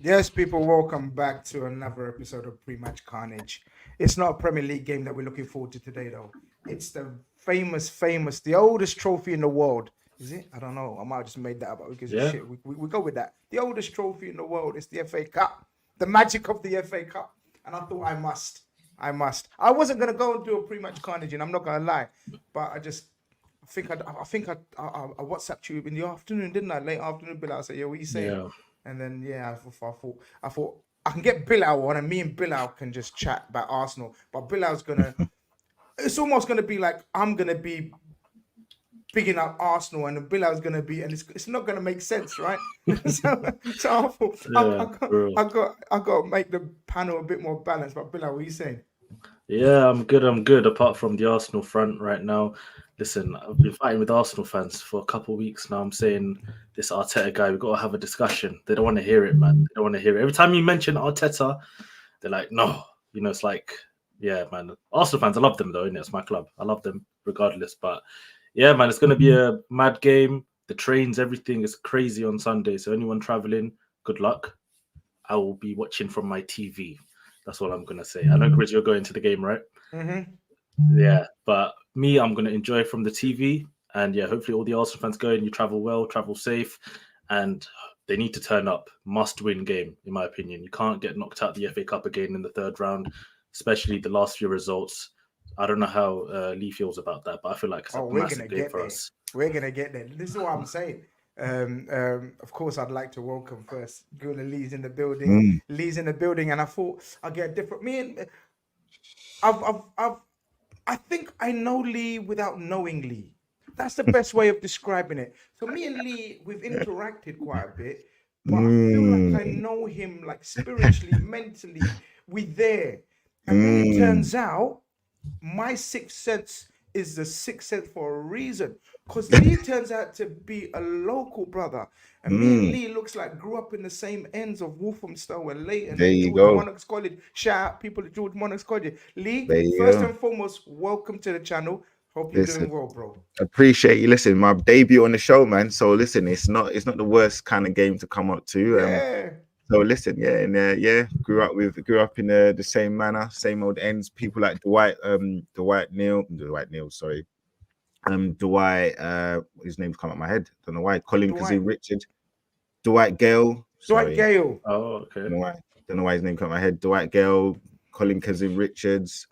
Yes, people, welcome back to another episode of Pre-Match Carnage. It's not a Premier League game that we're looking forward to today, though. It's the famous, the oldest trophy in the world. Is it? I don't know. I might have just made that up because of Yeah, shit. We go with that. The oldest trophy in the world is the FA Cup. The magic of the FA Cup. And I thought I must. I wasn't gonna go and do a pre-match carnage, and I'm not gonna lie, but I WhatsApped you in the afternoon, didn't I? Late afternoon, Bill. I said, "Yeah, what are you saying?" yeah, And then I thought I can get Bilal on, and me and Bilal can just chat about Arsenal. But Bilal's gonna, it's almost gonna be like I'm gonna be bigging up Arsenal, and Bilal's gonna be, and it's not gonna make sense, right? so I thought yeah, bro. I got to make the panel a bit more balanced. But Bilal, what are you saying? Yeah, I'm good. I'm good. Apart from the Arsenal front right now, listen, I've been fighting with Arsenal fans for a couple of weeks now. I'm saying this Arteta guy, we've got to have a discussion. They don't want to hear it, man. They don't want to hear it. Every time you mention Arteta, they're like, no. It's like, yeah, man. Arsenal fans, I love them though. It's my club. I love them regardless. But yeah, man, it's going to be a mad game. The trains, everything is crazy on Sunday. So anyone traveling, good luck. I will be watching from my TV. That's all I'm gonna say. I know, Grizz, you're going to the game, right? Mm-hmm. Yeah, but me, I'm gonna enjoy from the TV, and yeah, hopefully all the Arsenal fans go and you travel well, travel safe, and they need to turn up. Must-win game, in my opinion. You can't get knocked out the FA Cup again in the third round, especially the last few results. I don't know how Lee feels about that, but I feel like it's a Oh, we're gonna massive game get for there. us. We're gonna get there. This is what I'm saying. Of course, I'd like to welcome first Gula Lee's in the building. Mm. Lee's in the building, and I thought I'd get a different. Me and I've I think I know Lee without knowing Lee. That's the best way of describing it. So me and Lee, we've interacted quite a bit, but I feel like I Mm. know him like spiritually, mentally. We there, and then it Mm. turns out my sixth sense is the sixth sense for a reason. Because Lee turns out to be a local brother. And me and Mm. Lee looks like grew up in the same ends of Walthamstow and Leighton There and you George go. Monarchs College. Shout out people at George Monarchs College. Lee, There you first go. and foremost, welcome to the channel. Hope you're Listen, doing well, bro. appreciate you. Listen, my debut on the show, man. So listen, it's not the worst kind of game to come up to. Yeah. So listen, yeah, and grew up in the same manner, same old ends. People like Dwight Neal, sorry, Dwight. His name's come up my head. Don't know why. Colin Dwight. Kazim Richard, Dwight Gale. Dwight Sorry, Gale. Oh, okay. don't know why his name come up my head. Dwight Gale, Colin Kazim Richards.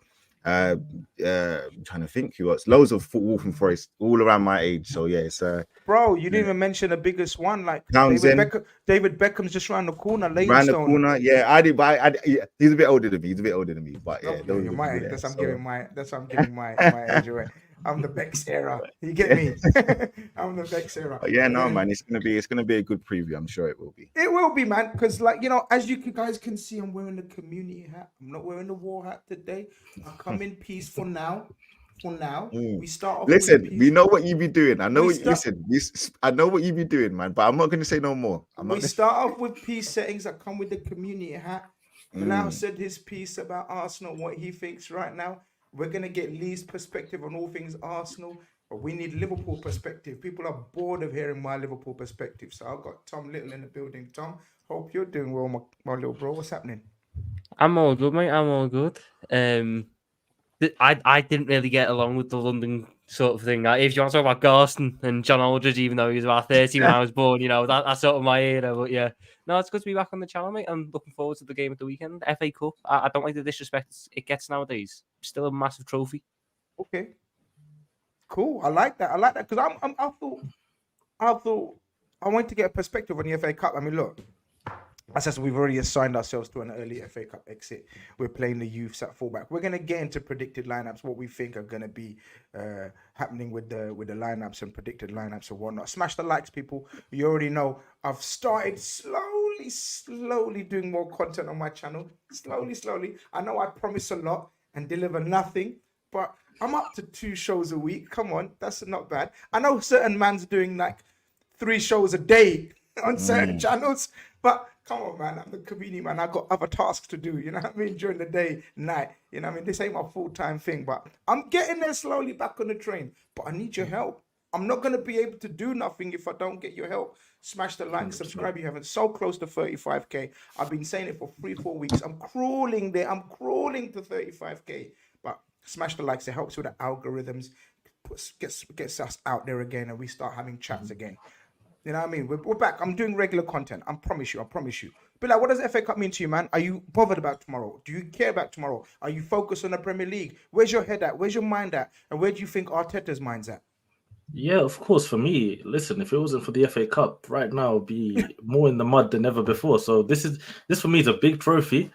I'm trying to think who else. Loads of Wolf and Forest all around my age. So yeah, it's Bro, you didn't even mention the biggest one. Like Townsend David Beckham's just around the corner, round the Leytonstone. corner. Yeah, I did, but yeah, he's a bit older than me. But yeah, Okay, those you're are the people my there. that's I'm So giving my that's I'm giving my age away. I'm the Bex era. You get me? I'm the Bex era. but yeah, But no, yeah, man, it's gonna be a good preview. I'm sure it will be. it will be, man. Because like as you guys can see, I'm wearing the community hat. I'm not wearing the war hat today. I come in peace for now. For now, Mm. we start off with Listen, we peace. know what you be doing. I know We what. start I know what you be doing, man. But I'm not gonna say no more. I'm we not. start off with peace settings that come with the community hat. Bilal Mm. said his piece about Arsenal, what he thinks right now. We're gonna get Lee's perspective on all things Arsenal, but we need Liverpool perspective. People are bored of hearing my Liverpool perspective. So I've got Tom Little in the building. Tom, hope you're doing well, my little bro. What's happening? I'm all good, mate. I'm all good. I didn't really get along with the London sort of thing. If you want to talk about Garston and John Aldridge, even though he was about 30 when I was born, that's sort of my era. But yeah, no, it's good to be back on the channel, mate. I'm looking forward to the game at the weekend. FA Cup. I don't like the disrespect it gets nowadays. Still a massive trophy. Okay, cool. I like that. I like that because I thought I wanted to get a perspective on the FA Cup. I mean, look. As I said, we've already assigned ourselves to an early FA Cup exit. We're playing the youths at fullback. We're going to get into predicted lineups, what we think are going to be happening with the lineups and predicted lineups and whatnot. Smash the likes, people. You already know I've started slowly doing more content on my channel. Slowly. I know I promise a lot and deliver nothing, but I'm up to 2 shows a week. Come on, that's not bad. I know certain man's doing like 3 shows a day on certain channels, but come on, man. I'm the comedian, man. I got other tasks to do, you know what I mean? During the day, night. You know what I mean? This ain't my full-time thing, but I'm getting there slowly back on the train. But I need your help. I'm not gonna be able to do nothing if I don't get your help. Smash the like, 100%. subscribe. You haven't so close to 35k. I've been saying it for 3-4 weeks. I'm crawling there. I'm crawling to 35k. But smash the likes. It helps with the algorithms. Gets us out there again, and we start having chats again. You know what I mean? We're back. I'm doing regular content. I promise you. I promise you. But like, what does the FA Cup mean to you, man? Are you bothered about tomorrow? Do you care about tomorrow? Are you focused on the Premier League? Where's your head at? Where's your mind at? And where do you think Arteta's mind's at? Yeah, of course. For me, listen, if it wasn't for the FA Cup, right now I'd be more in the mud than ever before. So this for me is a big trophy.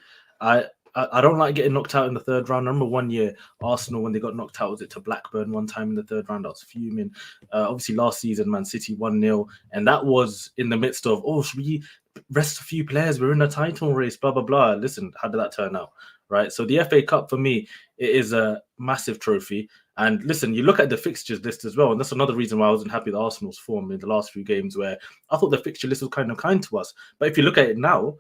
I don't like getting knocked out in the third round. I remember one year Arsenal when they got knocked out, was it to Blackburn one time in the third round? I was fuming. Obviously last season Man City 1-0, and that was in the midst of should we rest a few players? We're in a title race, blah blah blah. Listen, how did that turn out? Right. So the FA Cup for me, it is a massive trophy. And listen, you look at the fixtures list as well, and that's another reason why I wasn't happy with Arsenal's form in the last few games, where I thought the fixture list was kind of kind to us. But if you look at it now,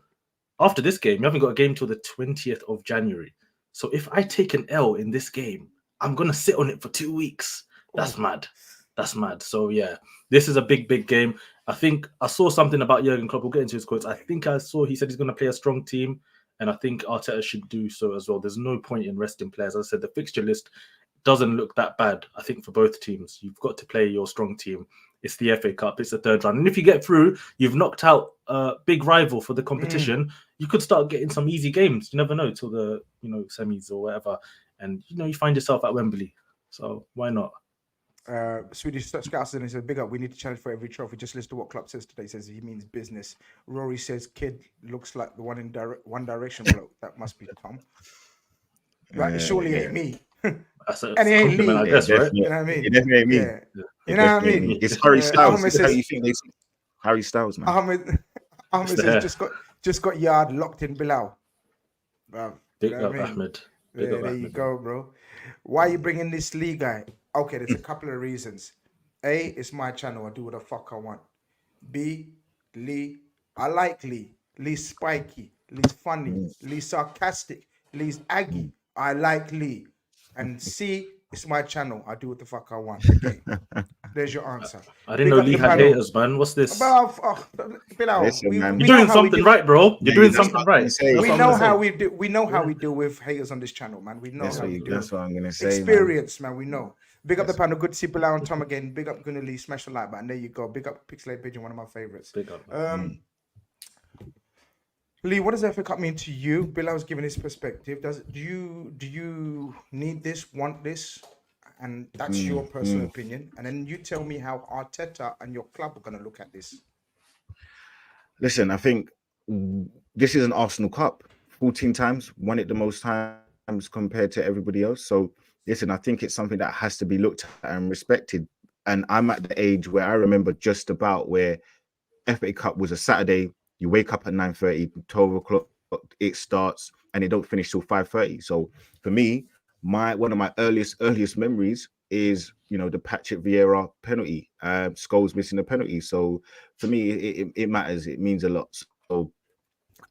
after this game, you haven't got a game till the 20th of January. So if I take an L in this game, I'm going to sit on it for 2 weeks. That's mad. That's mad. So yeah, this is a big, big game. I think I saw something about Jurgen Klopp. We'll get into his quotes. I think I saw he said he's going to play a strong team, and I think Arteta should do so as well. There's no point in resting players. As I said, the fixture list doesn't look that bad, I think, for both teams. You've got to play your strong team. It's the FA Cup. It's the third round. And if you get through, you've knocked out a big rival for the competition. You could start getting some easy games. You never know till the semis or whatever. And, you find yourself at Wembley. So why not? Swedish Scouts and he said, big up, we need to challenge for every trophy. Just listen to what Klopp says today. He says he means business. Rory says, kid looks like the one in One Direction bloke. That must be Tom. Right, surely ain't me. That's and he ain't compliment, me. I guess, right? You know what I mean? It definitely ain't me. Yeah. You know what I mean? It's Harry Styles. Ahmed How says, you think they see Harry Styles, man? Ahmed says just got yard locked in Bilal. Big up Ahmed. There you go, bro. Why are you bringing this Lee guy? Okay, there's a couple of reasons. A, it's my channel. I do what the fuck I want. B, Lee. I like Lee. Lee's spiky. Lee's funny. Lee's sarcastic. Lee's aggy. I like Lee. And C, it's my channel. I do what the fuck I want. Okay. There's your answer. I didn't know Lee had haters, man. What's this? Bilal, You're doing something right, bro. You're doing something right. We know how we do. We know how we deal with haters on this channel, man. We know how we do. That's what I'm gonna say. Experience, man. We know. Big up the panel. Good to see Bilal and Tom again. Big up Gunnar Lee. Smash the like button. There you go. Big up Pixelated Pigeon, one of my favorites. Big up. Lee, what does the FA Cup mean to you? Bilal's giving his perspective. Do you need this? Want this? And that's your personal opinion. And then you tell me how Arteta and your club are going to look at this. Listen, I think this is an Arsenal Cup. 14 times, won it the most times compared to everybody else. So, listen, I think it's something that has to be looked at and respected. And I'm at the age where I remember just about where FA Cup was a Saturday. You wake up at 9:30, 12 o'clock, it starts, and it don't finish till 5:30. So, for me, one of my earliest memories is the Patrick Vieira penalty. Scholes missing a penalty. So for me, it matters. It means a lot. So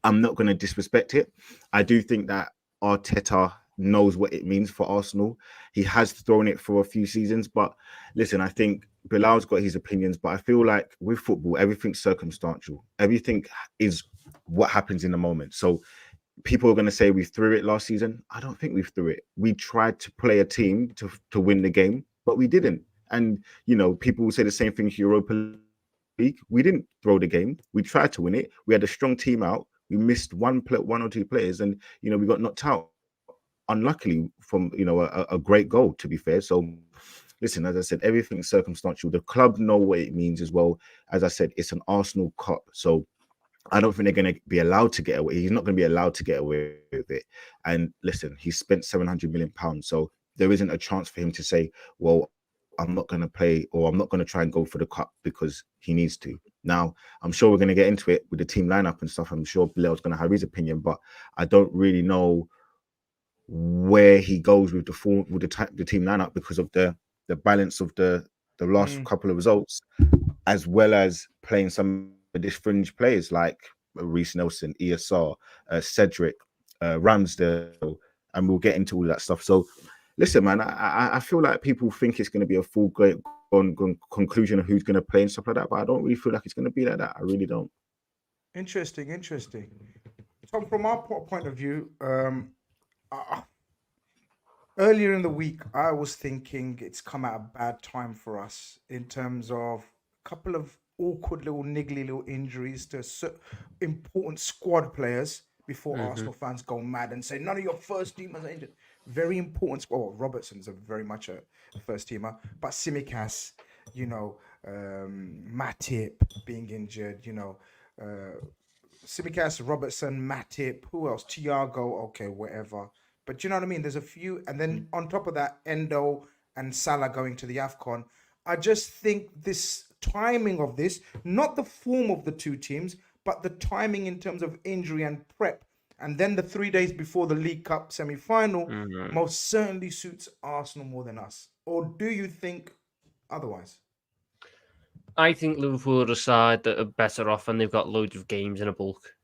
I'm not going to disrespect it. I do think that Arteta knows what it means for Arsenal. He has thrown it for a few seasons, but listen, I think Bilal's got his opinions, but I feel like with football, everything's circumstantial. Everything is what happens in the moment. So people are going to say we threw it last season. I don't think we threw it. We tried to play a team to win the game, but we didn't. And, people will say the same thing to Europa League. We didn't throw the game. We tried to win it. We had a strong team out. We missed one or two players and, we got knocked out. Unluckily from, a great goal, to be fair. So, listen, as I said, everything's circumstantial. The club know what it means as well. As I said, it's an Arsenal Cup. So, I don't think they're going to be allowed to get away. He's not going to be allowed to get away with it. And listen, he spent £700 million. So there isn't a chance for him to say, well, I'm not going to play or I'm not going to try and go for the cup because he needs to. Now, I'm sure we're going to get into it with the team lineup and stuff. I'm sure Bilal's going to have his opinion, but I don't really know where he goes with the team lineup because of the balance of the last couple of results, as well as playing some of these fringe players like Reece Nelson, ESR, Cedric, Ramsdale, and we'll get into all that stuff. So, listen, man, I feel like people think it's going to be a full on conclusion of who's going to play and stuff like that. But I don't really feel like it's going to be like that. I really don't. Interesting. Tom, from our point of view, earlier in the week, I was thinking it's come at a bad time for us in terms of a couple of awkward little niggly little injuries to important squad players before Arsenal fans go mad and say none of your first teamers are injured. Very important squad. Well, Robertson's very much a first teamer, but Simicas, Matip being injured, Simicas, Robertson, Matip, who else? Thiago, okay, whatever. But you know what I mean? There's a few, and then on top of that, Endo and Salah going to the AFCON. I just think this timing of this, not the form of the two teams, but the timing in terms of injury and prep, and then the 3 days before the League Cup semi-final, most certainly suits Arsenal more than us. Or do you think otherwise? I think Liverpool are a side that are better off and they've got loads of games in a bulk,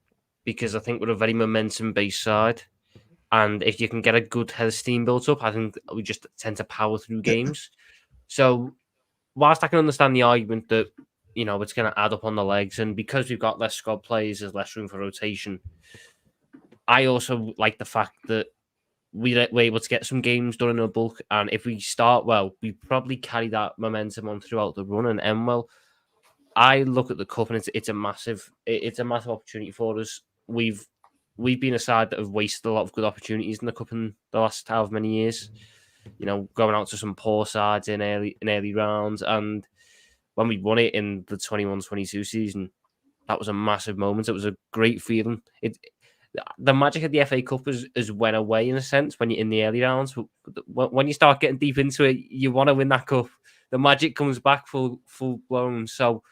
because I think we're a very momentum-based side. And if you can get a good head of steam built up, I think we just tend to power through games. So whilst I can understand the argument that, it's going to add up on the legs, and because we've got less squad players, there's less room for rotation, I also like the fact that we're able to get some games done in a bulk. And if we start well, we probably carry that momentum on throughout the run and end well. I look at the cup and it's a massive opportunity for us. We've been a side that have wasted a lot of good opportunities in the cup in the last however many years. Going out to some poor sides in early rounds, and when we won it in the 21-22 season, that was a massive moment. It was a great feeling. The magic of the FA Cup has went away in a sense when you're in the early rounds. When you start getting deep into it, you want to win that cup. The magic comes back full blown. So,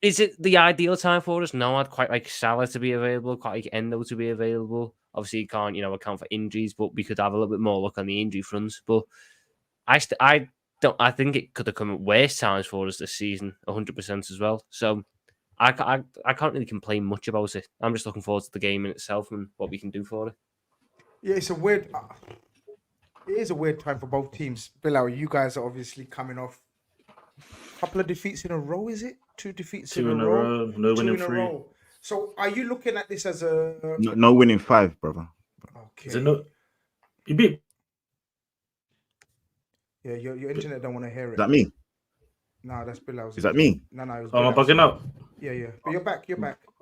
is it the ideal time for us? No, I'd quite like Salah to be available, quite like Endo to be available. Obviously, you can't, account for injuries, but we could have a little bit more luck on the injury fronts. But I think it could have come at worse times for us this season, 100% as well. So I can't really complain much about it. I'm just looking forward to the game in itself and what we can do for it. Yeah, it is a weird time for both teams. Bilal, you guys are obviously coming off a couple of defeats in a row, is it? 2 defeats Two in a row, no winning 3. So are you looking at this as a... No winning 5, brother. Okay. Is it not? You beat... Yeah, your internet don't want to hear it. Is that me? No, that's Bilal. Is that me? No, it was Am I Bilal's. bugging out? Yeah. But you're back.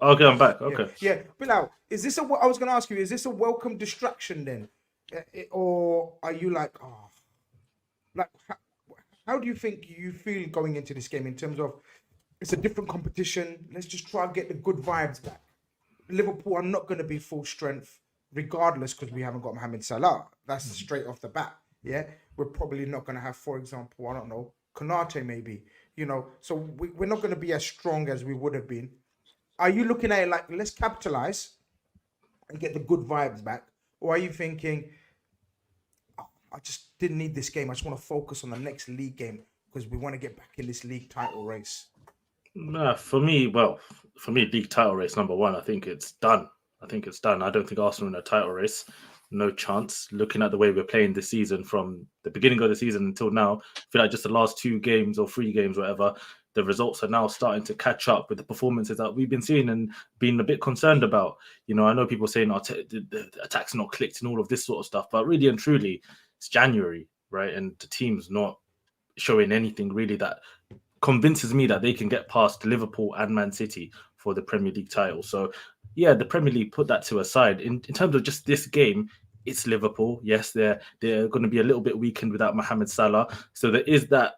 Okay, I'm back. Okay. Yeah. Bilal, I was going to ask you, is this a welcome distraction then? Or are you like, how do you think you feel going into this game in terms of it's a different competition? Let's just try and get the good vibes back. Liverpool are not going to be full strength regardless because we haven't got Mohamed Salah. That's straight off the bat. Yeah. We're probably not going to have, for example, I don't know, Khanage maybe, so we're not going to be as strong as we would have been. Are you looking at it like, let's capitalize and get the good vibes back? Or are you thinking, I just didn't need this game. I just want to focus on the next league game because we want to get back in this league title race? Nah, for me, league title race number 1. I think it's done. I don't think Arsenal in a title race. No chance. Looking at the way we're playing this season from the beginning of the season until now, I feel like just the last 2 games or 3 games, whatever, the results are now starting to catch up with the performances that we've been seeing and being a bit concerned about. I know people saying the attack's not clicked and all of this sort of stuff, but really and truly, it's January, right? And the team's not showing anything really that convinces me that they can get past Liverpool and Man City for the Premier League title. So, yeah, the Premier League, put that to a side. In terms of just this game, it's Liverpool. Yes, they're going to be a little bit weakened without Mohamed Salah. So there is that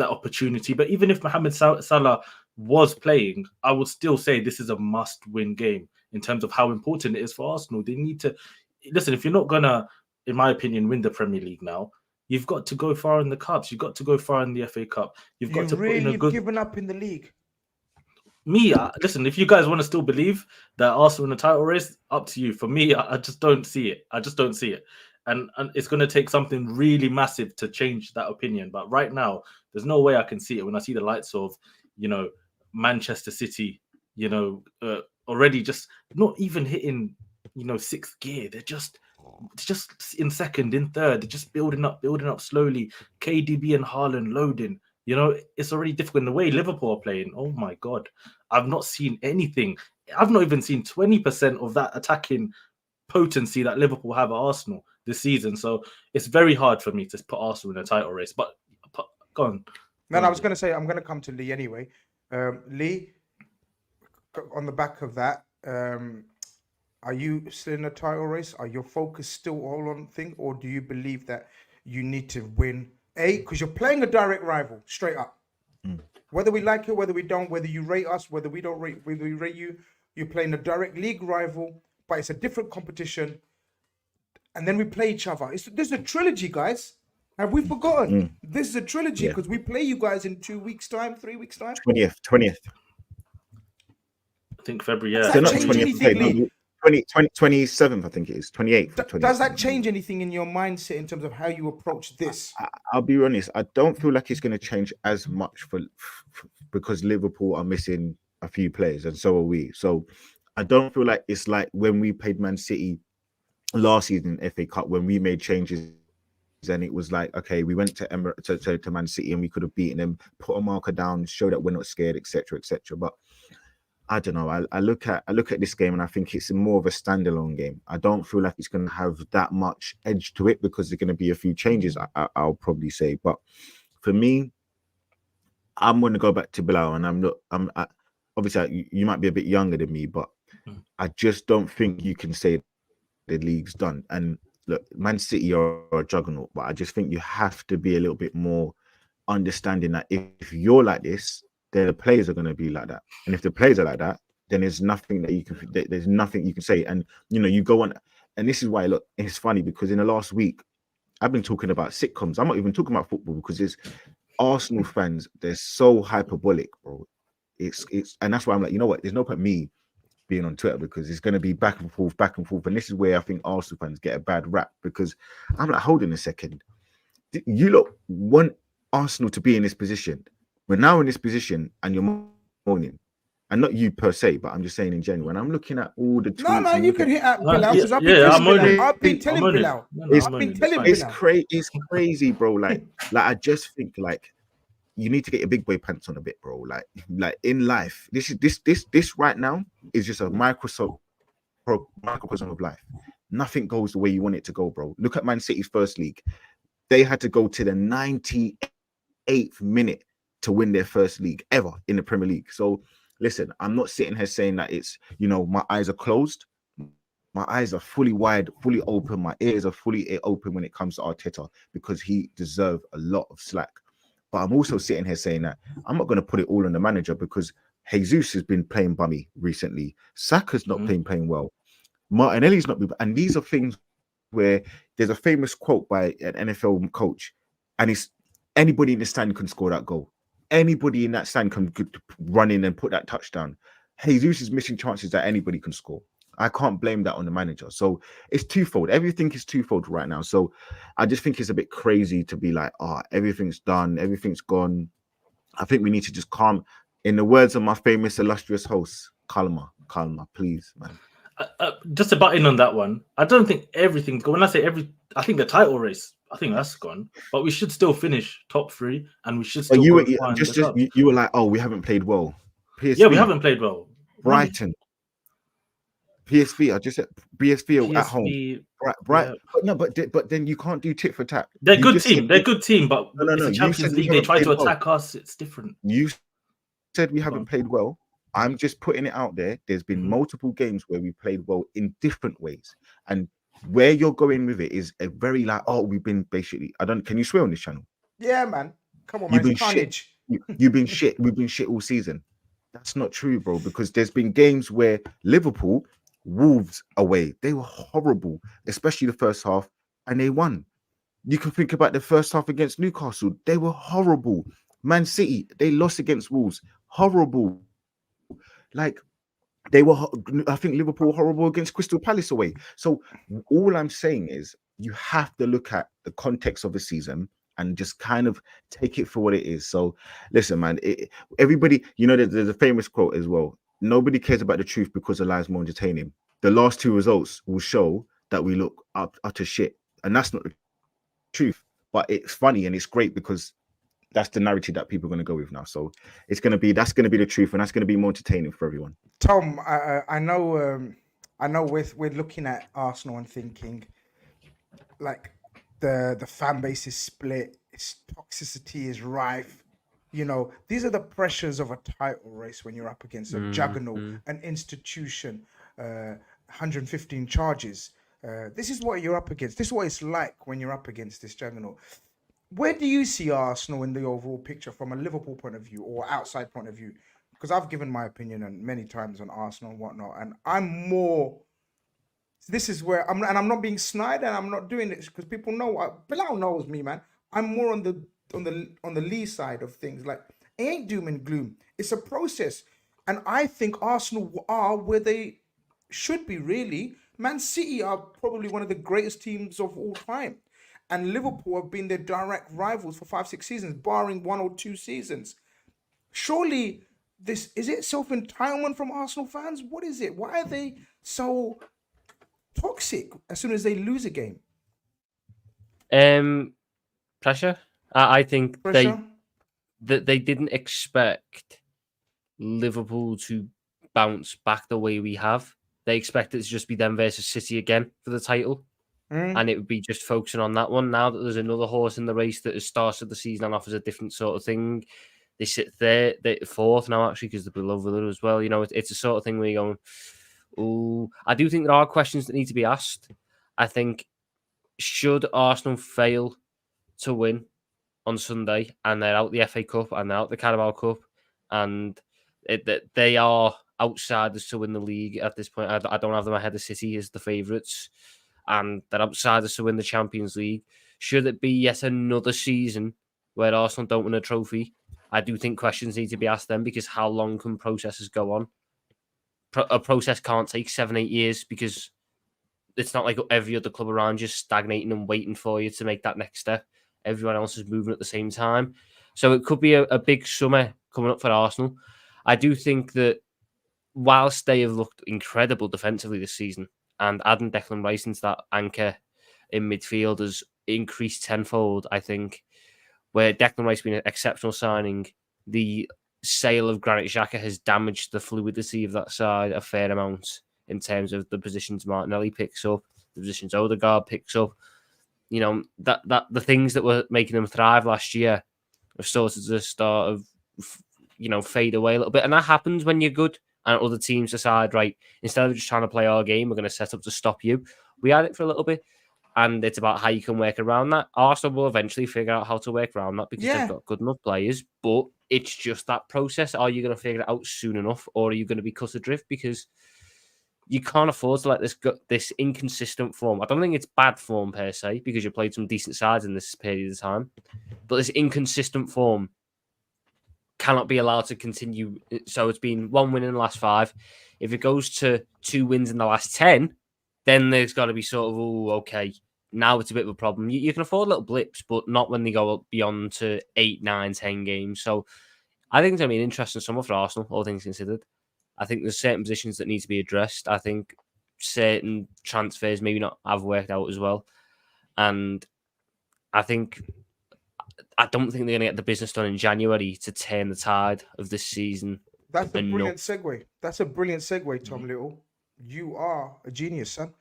opportunity. But even if Mohamed Salah was playing, I would still say this is a must-win game in terms of how important it is for Arsenal. They need to... Listen, if you're not going to, in my opinion, win the Premier League now, you've got to go far in the Cups. You've got to go far in the FA Cup. You've got to put in a good... given up in the league? Listen, if you guys want to still believe that Arsenal in the title race, up to you. For me, I just don't see it. And it's going to take something really massive to change that opinion. But right now, there's no way I can see it when I see the likes of, Manchester City, already just not even hitting, 6th gear. They're just just in second, in third, they're just building up slowly. KDB and Haaland loading. You know, it's already difficult in the way Liverpool are playing. Oh my God. I've not seen anything. I've not even seen 20% of that attacking potency that Liverpool have at Arsenal this season. So it's very hard for me to put Arsenal in a title race. But go on. Man, I was going to say, I'm going to come to Lee anyway. Lee, on the back of that, are you still in a title race? Are your focus still all on thing? Or do you believe that you need to win? Because you're playing a direct rival, straight up. Whether we like it, whether we don't, whether you rate us, whether we don't rate, whether we rate you, you're playing a direct league rival, but it's a different competition. And then we play each other. This is a trilogy, guys. Have we forgotten? This is a trilogy because we play you guys in 2 weeks' time, 3 weeks' time. 20th. I think February, yeah. Does So that not change 20th, anything, Lee? 27th, I think it is. 28th. Does that change anything in your mindset in terms of how you approach this? I'll be honest. I don't feel like it's going to change as much because Liverpool are missing a few players, and so are we. So I don't feel like it's like when we played Man City last season in FA Cup when we made changes. And it was like, okay, we went to Man City and we could have beaten them, put a marker down, show that we're not scared, etc., etc. But I don't know. I look at this game and I think it's more of a standalone game. I don't feel like it's going to have that much edge to it because there's going to be a few changes. I'll probably say, but for me, I'm going to go back to Bilal, and obviously you might be a bit younger than me, but I just don't think you can say the league's done. And look, Man City are a juggernaut, but I just think you have to be a little bit more understanding that if you're like this, then the players are going to be like that. And if the players are like that, then there's nothing you can say. And you go on, and this is why, look, it's funny because in the last week, I've been talking about sitcoms. I'm not even talking about football because there's Arsenal fans. They're so hyperbolic, bro. It's and that's why I'm like, you know what? There's no point me being on Twitter because it's going to be back and forth. And this is where I think Arsenal fans get a bad rap because I'm like, hold on a second. You lot want Arsenal to be in this position. We're now in this position and you're moaning. And not you per se, but I'm just saying in general. And I'm looking at all the tweets. No, you can hit at Bilal because I've been telling Bilal. It's crazy, bro. Like I just think like you need to get your big boy pants on a bit, bro. Like in life, this right now is just a microcosm of life. Nothing goes the way you want it to go, bro. Look at Man City's first league. They had to go to the 98th minute to win their first league ever in the Premier League. So listen, I'm not sitting here saying that it's, my eyes are closed. My eyes are fully wide, fully open. My ears are fully open when it comes to Arteta because he deserves a lot of slack. But I'm also sitting here saying that I'm not going to put it all on the manager because Jesus has been playing bummy recently. Saka's not playing well. Martinelli's not been, and these are things where there's a famous quote by an NFL coach, and it's anybody in the stand can score that goal. Anybody in that stand can run in and put that touchdown. Jesus is missing chances that anybody can score. I can't blame that on the manager. So it's twofold. Everything is twofold right now. So I just think it's a bit crazy to be like, everything's done, everything's gone. I think we need to just calm. In the words of my famous illustrious host, calma, please, man. Just to butt in on that one, I don't think everything's gone. When I say I think the title race, I think that's gone. But we should still finish top 3, and we should still. You were like, we haven't played well. PSV, yeah, we haven't played well. Brighton. PSV, I just said PSV at home. Right. Yeah. But no, but then you can't do tit for tat. They're a good team. They're a good team, but it's the Champions League. They try to attack us. It's different. You said we haven't played well. I'm just putting it out there. There's been multiple games where we played well in different ways, and where you're going with it is a very we've been basically. Can you swear on this channel? Yeah, man. Come on, man. You've been Khanage. You've been shit. We've been shit all season. That's not true, bro. Because there's been games where Liverpool. Wolves away, they were horrible, especially the first half, and they won. You can think about the first half against Newcastle, they were horrible. Man City, they lost against Wolves, horrible. Like they were, I think Liverpool horrible against Crystal Palace away. So all I'm saying is you have to look at the context of the season and just kind of take it for what it is. So listen, man, everybody, there's a famous quote as well. Nobody cares about the truth because the lies more entertaining. The last 2 results will show that we look utter shit, and that's not the truth. But it's funny and it's great because that's the narrative that people are going to go with now. So that's going to be the truth, and that's going to be more entertaining for everyone. Tom, I know we're looking at Arsenal and thinking like the fan base is split, its toxicity is rife. You know, these are the pressures of a title race when you're up against a juggernaut, an institution, 115 charges. This is what you're up against. This is what it's like when you're up against this juggernaut. Where do you see Arsenal in the overall picture from a Liverpool point of view or outside point of view? Because I've given my opinion on many times on Arsenal and whatnot, and I'm more. This is where I'm not being snide, and I'm not doing this because people know. Bilal knows me, man. I'm more on the Lee side of things. Like, it ain't doom and gloom. It's a process, and I think Arsenal are where they should be. Really, Man City are probably one of the greatest teams of all time. And Liverpool have been their direct rivals for 5-6 seasons, barring 1 or 2 seasons. Surely, this is it self-entitlement from Arsenal fans? What is it? Why are they so toxic as soon as they lose a game? Pressure. I think Pressure? they didn't expect Liverpool to bounce back the way we have. They expected it to just be them versus City again for the title. And it would be just focusing on that one. Now that there's another horse in the race that has started the season and offers a different sort of thing, they sit there, they're fourth now actually because they're below Villa as well. You know, it's a sort of thing where you're going, oh, I do think there are questions that need to be asked. I think, should Arsenal fail to win on Sunday and they're out the FA Cup and they're out the Carabao Cup and they are outsiders to win the league at this point. I don't have them ahead of City as the favourites. And they're outsiders to win the Champions League. Should it be yet another season where Arsenal don't win a trophy? I do think questions need to be asked then, because how long can processes go on? A process can't take 7-8 years because it's not like every other club around you stagnating and waiting for you to make that next step. Everyone else is moving at the same time. So it could be a big summer coming up for Arsenal. I do think that whilst they have looked incredible defensively this season, and adding Declan Rice into that anchor in midfield has increased tenfold, I think, where Declan Rice being an exceptional signing, the sale of Granit Xhaka has damaged the fluidity of that side a fair amount in terms of the positions Martinelli picks up, the positions Odegaard picks up. You know, that the things that were making them thrive last year have started to fade away a little bit. And that happens when you're good. And other teams decide, right, instead of just trying to play our game, we're going to set up to stop you. We had it for a little bit, and it's about how you can work around that. Arsenal will eventually figure out how to work around that because they've got good enough players, but it's just that process. Are you going to figure it out soon enough, or are you going to be cut adrift? Because you can't afford to let this inconsistent form. I don't think it's bad form per se, because you played some decent sides in this period of time, but this inconsistent form cannot be allowed to continue. So it's been 1 win in the last 5. If it goes to 2 wins in the last 10, then there's got to be sort of, okay, now it's a bit of a problem. You can afford little blips, but not when they go beyond to 8, 9, 10 games. So I think it's going to be an interesting summer for Arsenal, all things considered. I think there's certain positions that need to be addressed. I think certain transfers maybe not have worked out as well. And I don't think they're going to get the business done in January to turn the tide of this season. That's a brilliant segue. That's a brilliant segue, Tom Little. You are a genius, son.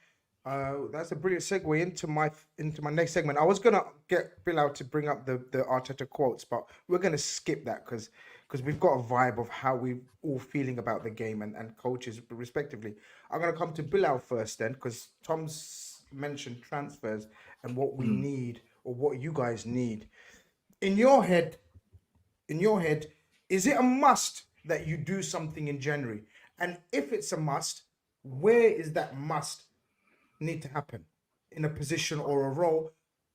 That's a brilliant segue into my next segment. I was gonna get Bilal to bring up the Arteta quotes, but we're gonna skip that because we've got a vibe of how we're all feeling about the game and coaches respectively. I'm gonna come to Bilal first then, because Tom's mentioned transfers and what we need or what you guys need. In your head, is it a must that you do something in January? And if it's a must, where is that must need to happen? In a position or a role?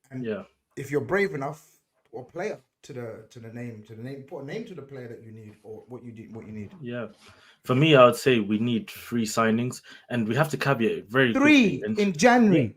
And if you're brave enough, or player to the name, put a name to the player that you need or what you need. Yeah. For me, I would say we need 3 signings, and we have to caveat it very 3 quickly. in January.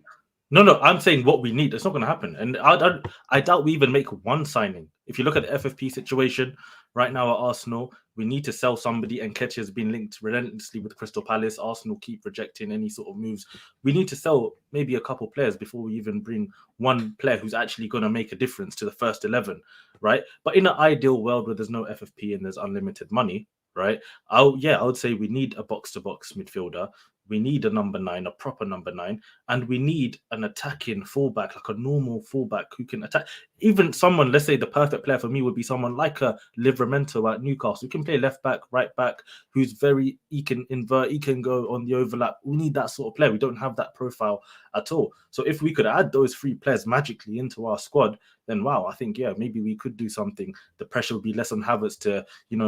No, I'm saying what we need. It's not going to happen. And I doubt we even make 1 signing. If you look at the FFP situation, Right now at Arsenal, we need to sell somebody, and Ketty has been linked relentlessly with Crystal Palace. Arsenal keep rejecting any sort of moves. We need to sell maybe a couple players before we even bring one player who's actually going to make a difference to the first 11, right? But in an ideal world where there's no FFP and there's unlimited money, right? I would say we need a box-to-box midfielder. We need a number 9, a proper number 9, and we need an attacking fullback, like a normal fullback who can attack. Even someone, let's say the perfect player for me would be someone like a Livramento at Newcastle, who can play left back, right back, he can invert, he can go on the overlap. We need that sort of player. We don't have that profile at all. So if we could add those 3 players magically into our squad, then wow, I think, yeah, maybe we could do something. The pressure would be less on Havertz to,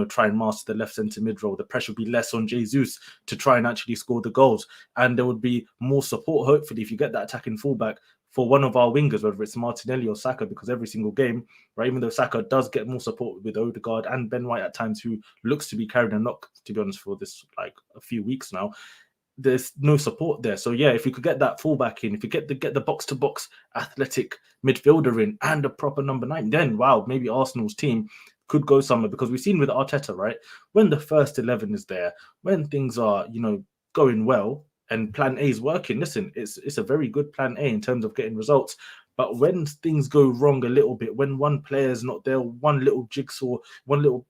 try and master the left centre mid role. The pressure would be less on Jesus to try and actually score the goals. And there would be more support, hopefully, if you get that attacking fullback for one of our wingers, whether it's Martinelli or Saka, because every single game, right, even though Saka does get more support with Odegaard and Ben White at times, who looks to be carrying a knock, to be honest, for this, like, a few weeks now, there's no support there. So yeah, if we could get that fullback in, if we get the box-to-box athletic midfielder in and a proper number 9, then wow, maybe Arsenal's team could go somewhere. Because we've seen with Arteta, right, when the first 11 is there, when things are, going well and plan A is working, listen, it's a very good plan A in terms of getting results. But when things go wrong a little bit, when one player is not there, one little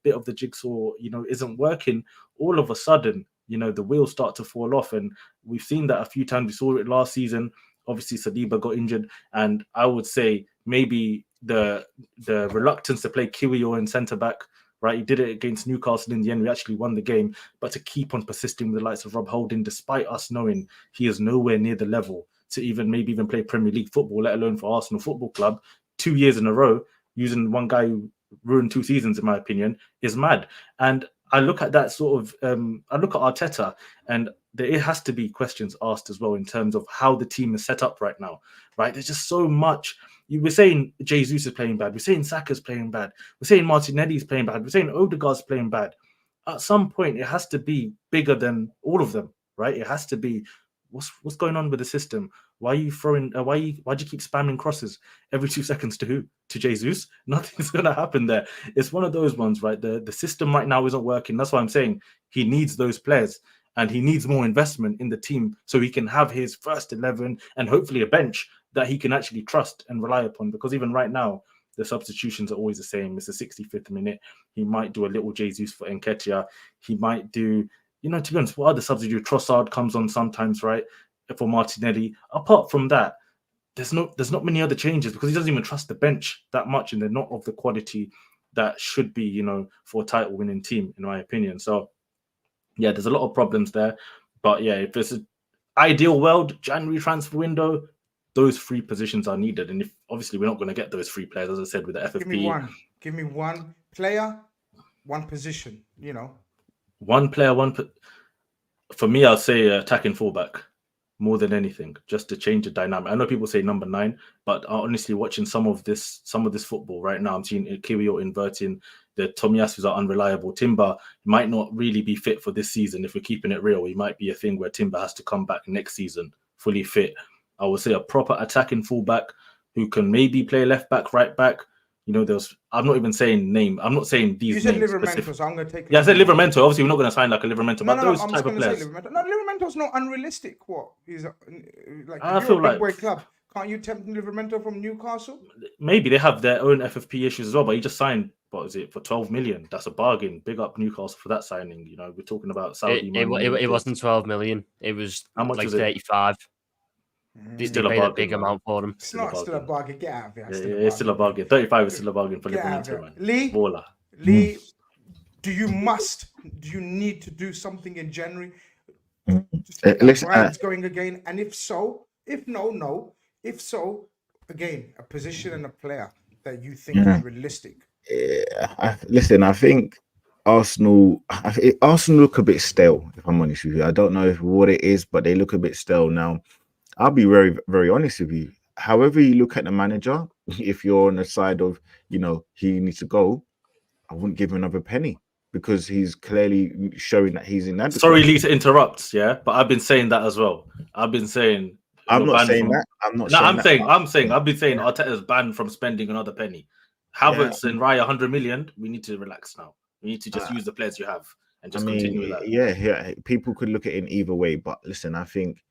bit of the jigsaw, isn't working, all of a sudden, the wheels start to fall off. And we've seen that a few times. We saw it last season. Obviously, Saliba got injured. And I would say maybe the reluctance to play Kiwior in centre-back, right? He did it against Newcastle in the end. We actually won the game. But to keep on persisting with the likes of Rob Holding, despite us knowing he is nowhere near the level to even play Premier League football, let alone for Arsenal Football Club, 2 years in a row, using one guy who ruined 2 seasons, in my opinion, is mad. And I look at that sort of, I look at Arteta, and it has to be questions asked as well in terms of how the team is set up right now, right? There's just so much. We're saying Jesus is playing bad. We're saying Saka's playing bad. We're saying Martinelli's playing bad. We're saying Odegaard's playing bad. At some point, it has to be bigger than all of them, right? It has to be, what's going on with the system? Why are you throwing? Why'd you keep spamming crosses every 2 seconds to who? To Jesus? Nothing's gonna happen there. It's one of those ones, right? The system right now isn't working. That's why I'm saying he needs those players, and he needs more investment in the team so he can have his first 11 and hopefully a bench that he can actually trust and rely upon. Because even right now, the substitutions are always the same. It's the 65th minute. He might do a little Jesus for Nketiah. He might do, to be honest, what other substitute? Trossard comes on sometimes, right? For Martinelli. Apart from that, there's not many other changes, because he doesn't even trust the bench that much, and they're not of the quality that should be, for a title winning team, in my opinion. So yeah, there's a lot of problems there. But yeah, if it's an ideal world, January transfer window, those 3 positions are needed. And if obviously we're not going to get those 3 players, as I said, with the FFP. Give me one player, one position, One player, for me, I'll say attacking fullback more than anything, just to change the dynamic. I know people say number 9, but honestly, watching some of this football right now, I'm seeing Kiwior inverting. The Tomiyasus are unreliable. Timber might not really be fit for this season. If we're keeping it real, it might be a thing where Timber has to come back next season fully fit. I would say a proper attacking fullback who can maybe play left back, right back. I'm not even saying name. I'm not saying these. You said Livramento, so I'm going to take. Yeah, I said Livramento. Obviously, we're not going to sign like a Livramento, but those type of players. No, Liveramento's not unrealistic. What? He's like, I feel like big boy club. Can't you tempt Livermento from Newcastle? Maybe they have their own FFP issues as well, but he just signed, what is it, for 12 million? That's a bargain. Big up Newcastle for that signing. We're talking about Saudi money. It wasn't 12 million. It was how much, like was 35. Still a bargain, big amount for him. It's not still a bargain. Get out of here. It's still a bargain. 35 is still a bargain for Livermento, man. Lee, do you need to do something in January? Listen, Brian's going again, and if so, if so, again, a position and a player that you think is realistic. Listen, I think Arsenal look a bit stale, if I'm honest with you. I don't know what it is, but they look a bit stale now. I'll be very, very honest with you. However you look at the manager, if you're on the side of, he needs to go, I wouldn't give him another penny, because he's clearly showing that he's inadequate. Sorry, Lee, to interrupt, yeah, but I've been saying that as well. I've been saying... I'm not saying that. I've been saying Arteta's banned from spending another penny. Havertz and Raya 100 million. We need to relax now. We need to just Uh, use the players you have and I just continue with mean, that. yeah, people could look at it in either way, but listen, I think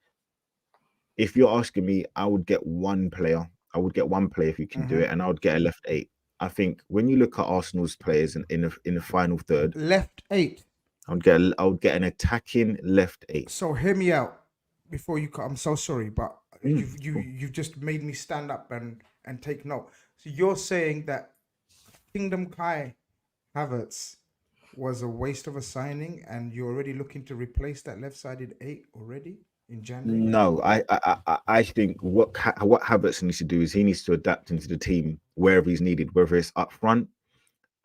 if you're asking me, I would get one player. I would get one player if you can do it, and I would get a left 8. I think when you look at Arsenal's players in the final third, Left 8. I would get an attacking left 8. So hear me out before you cut. I'm so sorry, but Mm. you've just made me stand up and take note. So you're saying that Kingdom Kai Havertz was a waste of a signing, and you're already looking to replace that left-sided 8 already in January? No, I think what Havertz needs to do is he needs to adapt into the team wherever he's needed, whether it's up front.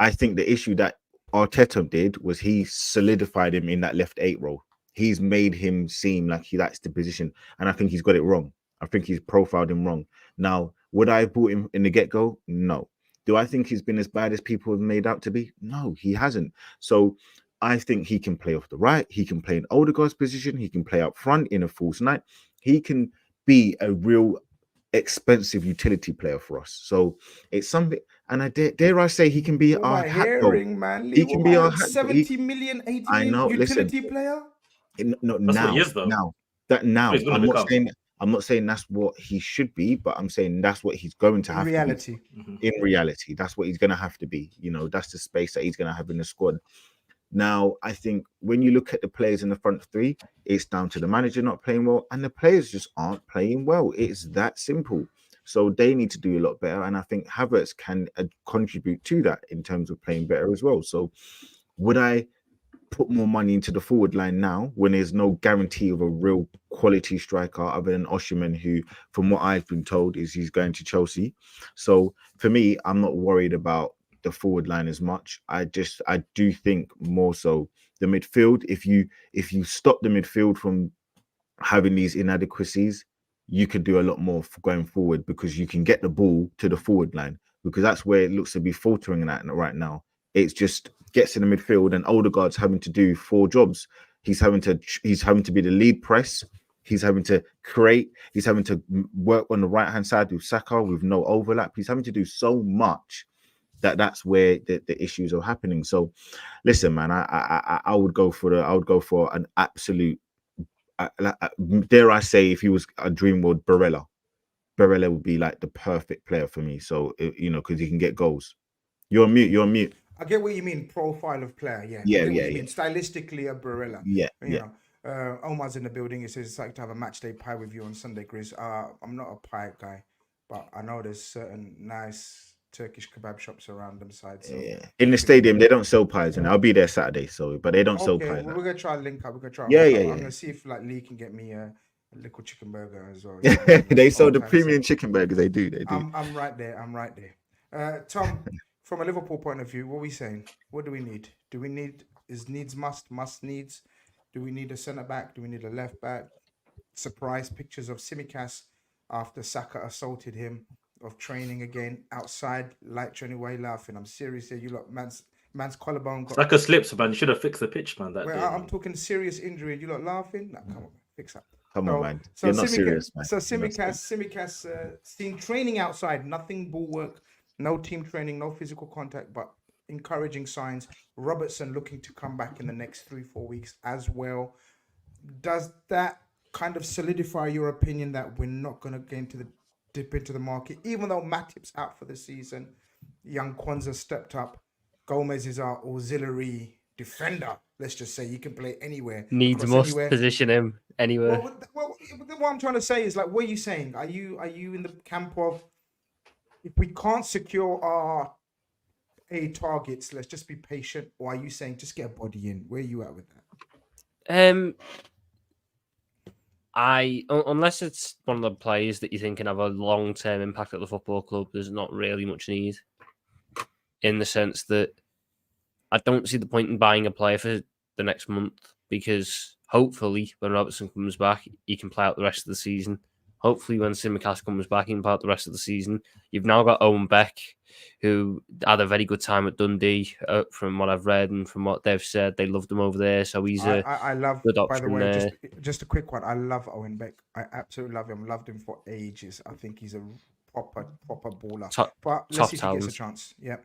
I think the issue that Arteta did was he solidified him in that left 8 role. He's made him seem like that's the position, and I think he's got it wrong. I think he's profiled him wrong. Now, would I have bought him in the get-go? No. Do I think he's been as bad as people have made out to be? No, he hasn't. So I think he can play off the right. He can play in Odegaard's position. He can play up front in a false nine. He can be a real expensive utility player for us. So it's something, and dare I say he can be What am our I hat dog. hearing, man? He can be our hat dog. 70 million, 80 I million know. utility Listen, player? not That's what now. he is, though. Now He's gonna become. I'm not saying that's what he should be, but I'm saying that's what he's going to In have reality. to be. In reality, that's what he's going to have to be. You know, that's the space that he's going to have in the squad. Now, I think when you look at the players in the front three, it's down to the manager not playing well, and the players just aren't playing well. It's that simple. So they need to do a lot better, and I think Havertz can contribute to that in terms of playing better as well. So, would I put more money into the forward line now when there's no guarantee of a real quality striker other than Osimhen, who, from what I've been told, is he's going to Chelsea? So for me, I'm not worried about the forward line as much. I do think more so the midfield. If you stop the midfield from having these inadequacies, you could do a lot more for going forward, because you can get the ball to the forward line, because that's where it looks to be faltering at right now. It's just gets in the midfield, and Odegaard's having to do 4 jobs. He's having to be the lead press. He's having to create. He's having to work on the right hand side with Saka with no overlap. He's having to do so much that's where the issues are happening. So, listen, man, I would go for an absolute. Dare I say, if he was a dream world, Barella would be like the perfect player for me. So, because he can get goals. You're on mute. I get what you mean, profile of player. Yeah. Yeah, I get what yeah, you yeah. mean. Stylistically, a Barella. Yeah, You yeah. know, Omar's in the building. He says it's like to have a match day pie with you on Sunday, Grizz. I'm not a pie guy, but I know there's certain nice Turkish kebab shops around them side. So Yeah. In the stadium, they don't sell pies, and I'll be there Saturday. So, but they don't sell okay, pies. well, we're gonna try to link up. We're gonna try. Yeah, hook yeah, up. yeah. I'm gonna see if like Lee can get me a little chicken burger as well. They sell the All premium kinds chicken burgers. They do. I'm right there. I'm right there. Tom, from a Liverpool point of view, what are we saying? What do we need? Is needs must needs? Do we need a centre back? Do we need a left back? Surprise pictures of Simicas after Saka assaulted him, of training again outside, light training way laughing. I'm serious here. You lot, man's collarbone got. Saka slips, man. You should have fixed the pitch, man. That Well, day, I'm man. talking serious injury, and you lot laughing. Nah, come on, man. Fix up. Come on, man. So You're not serious, man. So You're not serious. Simicas seen training outside, nothing ball work, no team training, no physical contact, but encouraging signs. Robertson looking to come back in the next 3-4 weeks as well. Does that kind of solidify your opinion that we're not going to dip into the market, even though Matip's out for the season? Young Kwanzaa stepped up. Gomez is our auxiliary defender. Let's just say he can play anywhere. Needs must position him anywhere. Well, what I'm trying to say is, like, what are you saying? Are you in the camp of, if we can't secure our A targets, let's just be patient, or are you saying just get a body in? Where are you at with that? Unless it's one of the players that you think can have a long-term impact at the football club, there's not really much need. In the sense that I don't see the point in buying a player for the next month, because hopefully when Robertson comes back, he can play out the rest of the season. Hopefully when Simicas comes back, he can play out the rest of the season. You've now got Owen Beck, who had a very good time at Dundee, from what I've read and from what they've said. They loved him over there, so he's I love, good option by the way, there. just a quick one. I love Owen Beck. I absolutely love him. Loved him for ages. I think he's a proper baller. Top, But let's top see if he gets a talent. chance. Yeah.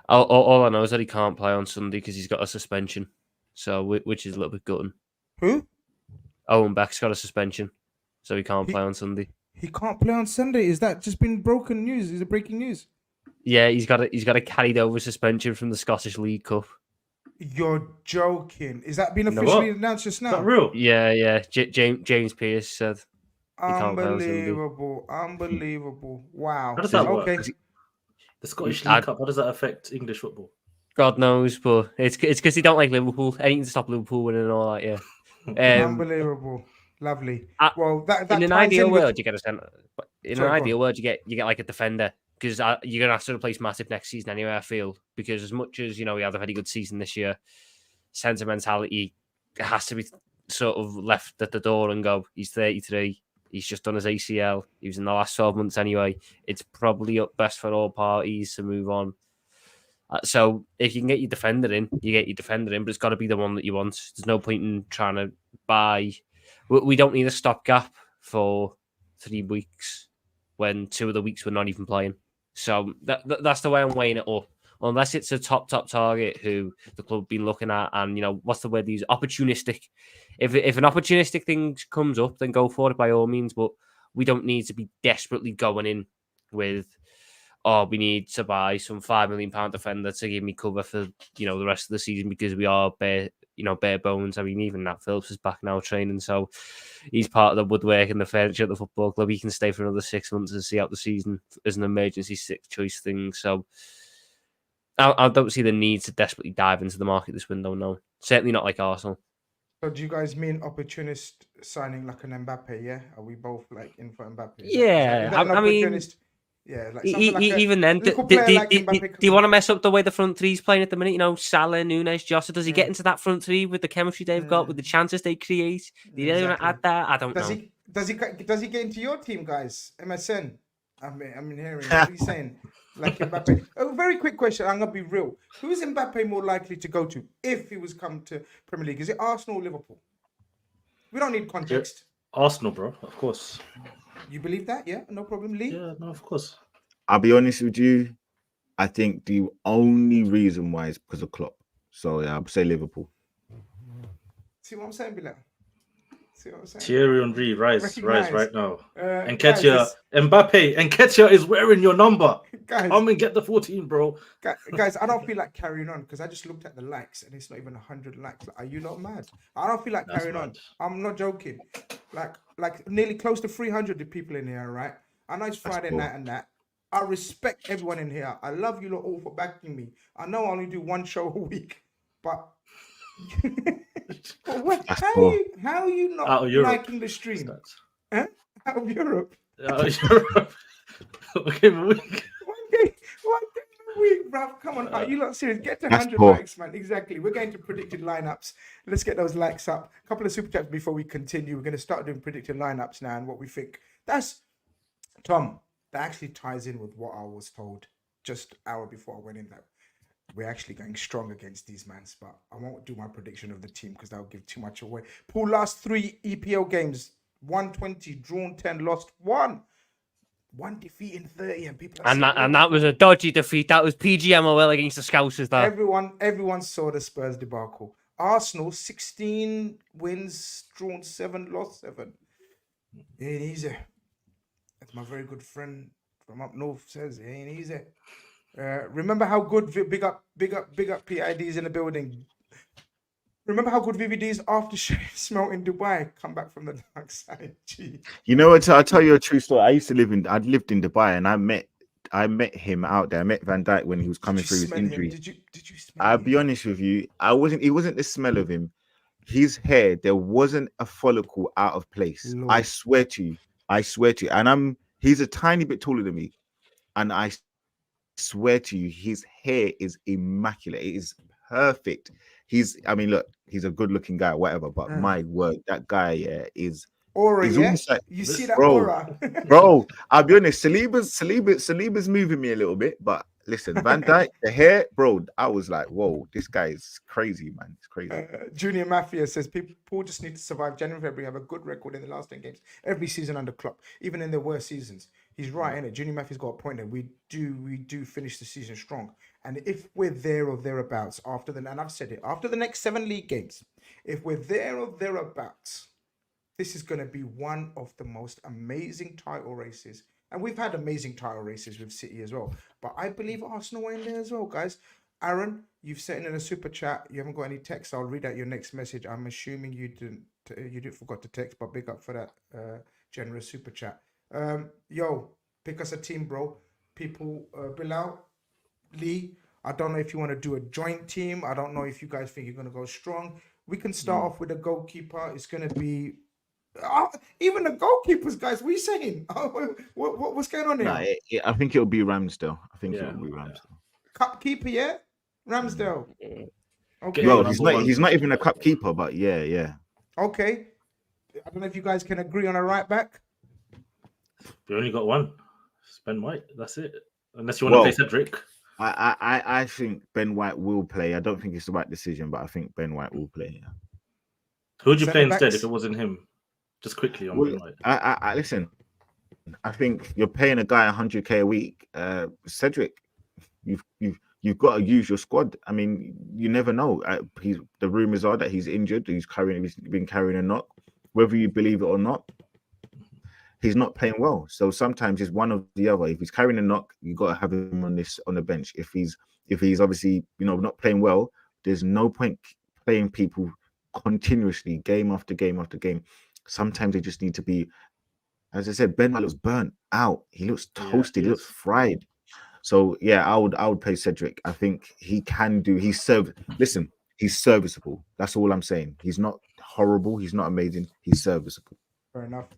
All I know is that he can't play on Sunday because he's got a suspension. So, which is a little bit gutting. Who? Owen Beck's got a suspension, so he can't He- play on Sunday. He can't play on Sunday. Is that just been broken news? Is it breaking news? Yeah, he's got a carried over suspension from the Scottish League Cup. You're joking. Is that been You know officially what? announced just Is that now? real? Yeah. James Pearce said he can't play on Sunday. Unbelievable. Wow. How does that Okay. work? The Scottish I- League Cup. How does that affect English football? God knows, but it's because he don't like Liverpool. Anything to stop Liverpool winning and all that. Yeah. Unbelievable. Lovely. I- Well, that in an ties ideal in with- world, you get a centre. In Sorry, an go on. ideal world, you get like a defender because you're gonna have to replace Matip next season anyway. I feel because as much as we had a very good season this year, sentimentality has to be sort of left at the door and go. He's 33. He's just done his ACL. He was in the last 12 months anyway. It's probably up best for all parties to move on. So if you can get your defender in, you get your defender in, but it's got to be the one that you want. There's no point in trying to buy. We don't need a stopgap for 3 weeks when 2 of the weeks we're not even playing. So that's the way I'm weighing it up. Unless it's a top target who the club have been looking at, and what's the word they use? Opportunistic. If an opportunistic thing comes up, then go for it by all means. But we don't need to be desperately going in with, we need to buy some £5 million defender to give me cover for the rest of the season because we are bare bones. I mean, even Nat Phillips is back now training, so he's part of the woodwork and the furniture at the football club. He can stay for another 6 months and see out the season as an emergency sixth choice thing. So I don't see the need to desperately dive into the market this window. No, certainly not like Arsenal. So do you guys mean opportunist signing like an Mbappe? Yeah, are we both like in for Mbappe? Yeah, is that an I mean, opportunist? Yeah, like something like even then, do little player like Mbappe you comes want to in. mess up the way the front three's playing at the minute? Salah, Nunes, Jota. Does he get into that front three with the chemistry they've got, with the chances they create? Do you really want to add that? I don't know. Does he get into your team, guys? MSN. I'm hearing what he's saying. Like Mbappe. A very quick question. I'm gonna be real. Who is Mbappe more likely to go to if he was come to Premier League? Is it Arsenal or Liverpool? We don't need context. Arsenal, bro. Of course. You believe that? Yeah, no problem, Lee. Yeah, no, of course. I'll be honest with you. I think the only reason why is because of Klopp. So yeah, I'll say Liverpool. See what I'm saying, Bilal? See what I'm saying? Thierry Henry, rise Recognize. right now. Guys, Nketiah, Mbappe, Nketiah is wearing your number. guys, Come and get the 14, bro. guys, I don't feel like carrying on because I just looked at the likes and it's not even 100 likes. Like, are you not mad? I don't feel like That's carrying on. mad. I'm not joking. Like nearly close to 300 people in here, right? I know it's Friday cool. night and that. I respect everyone in here. I love you lot all for backing me. I know I only do one show a week, but how are you not Out of Europe. liking the stream? Huh? Out of Europe. Out of Europe. Okay, but One day a week, bruv. Come on, are you not serious? Get to That's 100 poor. likes, man. Exactly. We're going to predicted lineups. Let's get those likes up. A couple of super chats before we continue. We're going to start doing predicted lineups now and what we think. That's Tom. That actually ties in with what I was told just an hour before I went in. That we're actually going strong against these mans, but I won't do my prediction of the team because that'll give too much away. Paul, last 3 EPL games: 120, drawn 10, lost 1. 1 defeat in 30, and people. And that was a dodgy defeat. That was PGMOL against the Scousers. That Everyone saw the Spurs debacle. Arsenal 16 wins, drawn 7, lost 7. It ain't easy. As my very good friend from up north says, it ain't easy. Remember how good big up PIDs in the building. Remember how good VVD's aftershave smell in Dubai? Come back from the dark side. Gee. You know what? I'll tell you a true story. I'd lived in Dubai and I met him out there. I met Van Dijk when he was coming through his injury. Did you smell I'll him? be honest with you. It wasn't the smell of him. His hair, there wasn't a follicle out of place. Lord. I swear to you. And he's a tiny bit taller than me. And I swear to you, his hair is immaculate. It is perfect. He's a good looking guy, whatever. But my word, that guy is aura, he's yeah? almost like, You see that bro, aura? bro, I'll be honest, Saliba's moving me a little bit, but listen, Van Dijk, the hair, bro, I was like, whoa, this guy is crazy, man. It's crazy. Junior Mafia says people just need to survive January, February, have a good record in the last 10 games every season under Klopp, even in their worst seasons. He's right, innit? Junior Matthew's got a point there. We do finish the season strong. And if we're there or thereabouts after and I've said it, after the next 7 league games, if we're there or thereabouts, this is going to be one of the most amazing title races. And we've had amazing title races with City as well. But I believe Arsenal are in there as well, guys. Aaron, you've sent in a super chat. You haven't got any text. I'll read out your next message. I'm assuming you didn't forgot to text, but big up for that generous super chat. Yo, pick us a team, bro. People, Bilal, Lee, I don't know if you want to do a joint team. I don't know if you guys think you're going to go strong. We can start off with a goalkeeper. It's going to be even the goalkeepers, guys. What are you saying? What's going on here? Nah, I think it'll be Ramsdale. I think it'll be Ramsdale. Cup keeper, yeah? Ramsdale. Okay. Well, he's not even a cup keeper, but yeah. Okay. I don't know if you guys can agree on a right back. We only got one. It's Ben White. That's it. Unless you want to play Cedric. I think Ben White will play. I don't think it's the right decision, but I think Ben White will play. Yeah. Who would you play instead if it wasn't him? Just quickly on Ben White. I listen. I think you're paying a guy 100k a week. Cedric, you've got to use your squad. I mean, you never know. The rumors are that he's injured. He's been carrying a knock. Whether you believe it or not, he's not playing well. So sometimes it's one or the other. If he's carrying a knock, you got to have him on the bench. If he's obviously not playing well, there's no point playing people continuously game after game after game. Sometimes they just need to be, as I said, Ben White looks burnt out. He looks toasted. He looks fried. So yeah, I would play Cedric. I think he can do. He's serviceable. That's all I'm saying. He's not horrible. He's not amazing. He's serviceable. Fair enough.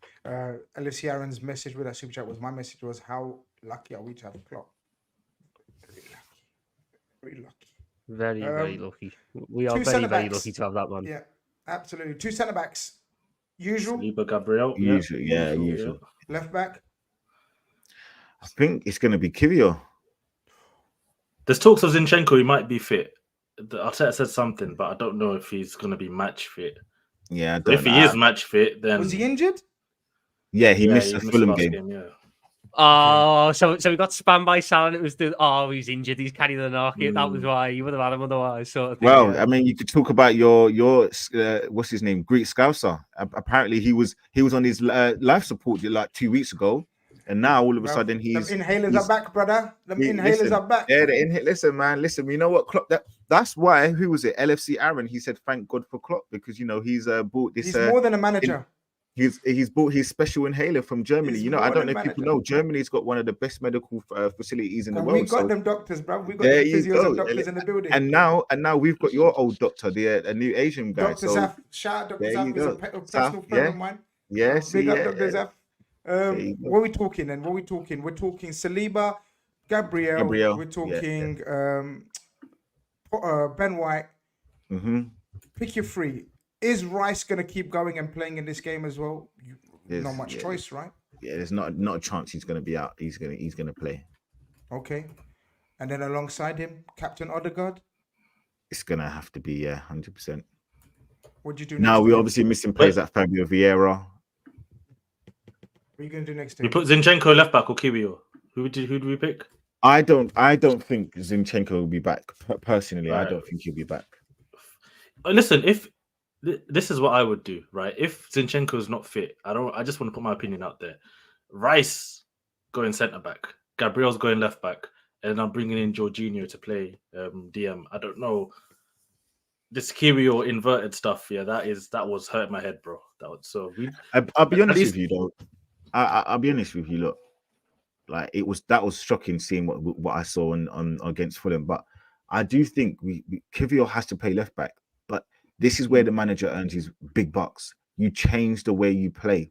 Alicia Aaron's message with that super chat my message was, how lucky are we to have Klopp? Very lucky. Very lucky. We are very lucky to have that one. Yeah, absolutely. 2 centre backs. Usual. Saliba, Gabriel. Usual. Left back. I think it's going to be Kiwior. There's talks of Zinchenko. He might be fit. Arteta said something, but I don't know if he's going to be match fit. Yeah, if he is match fit, then was he injured? Yeah, he missed the Fulham game. Yeah. Oh, so we got spammed by Sal, and it was he's injured. He's carrying the knock. That was why you would have had him otherwise. Sort of thing, well, I mean, you could talk about your what's his name, Greek Scouser. Apparently, he was on his life support like 2 weeks ago, and now all of a sudden them inhalers are back, brother. Inhalers are back. Yeah, listen, man. Listen, you know what, Klopp? That's why. Who was it? LFC Aaron. He said, "Thank God for Klopp," because he's bought this. He's more than a manager. He's bought his special inhaler from Germany. I don't know if people know, Germany's got one of the best medical facilities in the world. We got them doctors, bro. We got them physios and doctors in the building. And now we've got your old doctor, a new Asian guy. Dr. Zaf, shout out Dr. Zaf, is a personal friend of mine. Yes, big up Dr. Zaf. What are we talking then? We're talking Saliba, Gabriel. We're talking Ben White. Mm-hmm. Pick your 3. Is Rice going to keep going and playing in this game as well? Not much choice, right? Yeah, there's not a chance he's going to be out. He's going to play. Okay. And then alongside him, Captain Odegaard? It's going to have to be, 100%. What'd you do next? Now, we're obviously missing players like Fabio Vieira. What are you going to do next? We put Zinchenko left back or Kiwior? Who do we pick? I don't think Zinchenko will be back. Personally, right. I don't think he'll be back. Listen, if this is what I would do, right? If Zinchenko is not fit, I just want to put my opinion out there. Rice going centre back, Gabriel's going left back, and I'm bringing in Jorginho to play DM. I don't know. This Kiwior inverted stuff, that was hurting my head, bro. I'll be honest with you though. I'll be honest with you. Look, like that was shocking seeing what I saw on against Fulham, but I do think Kiwior has to play left back. But this is where the manager earns his big bucks. You change the way you play.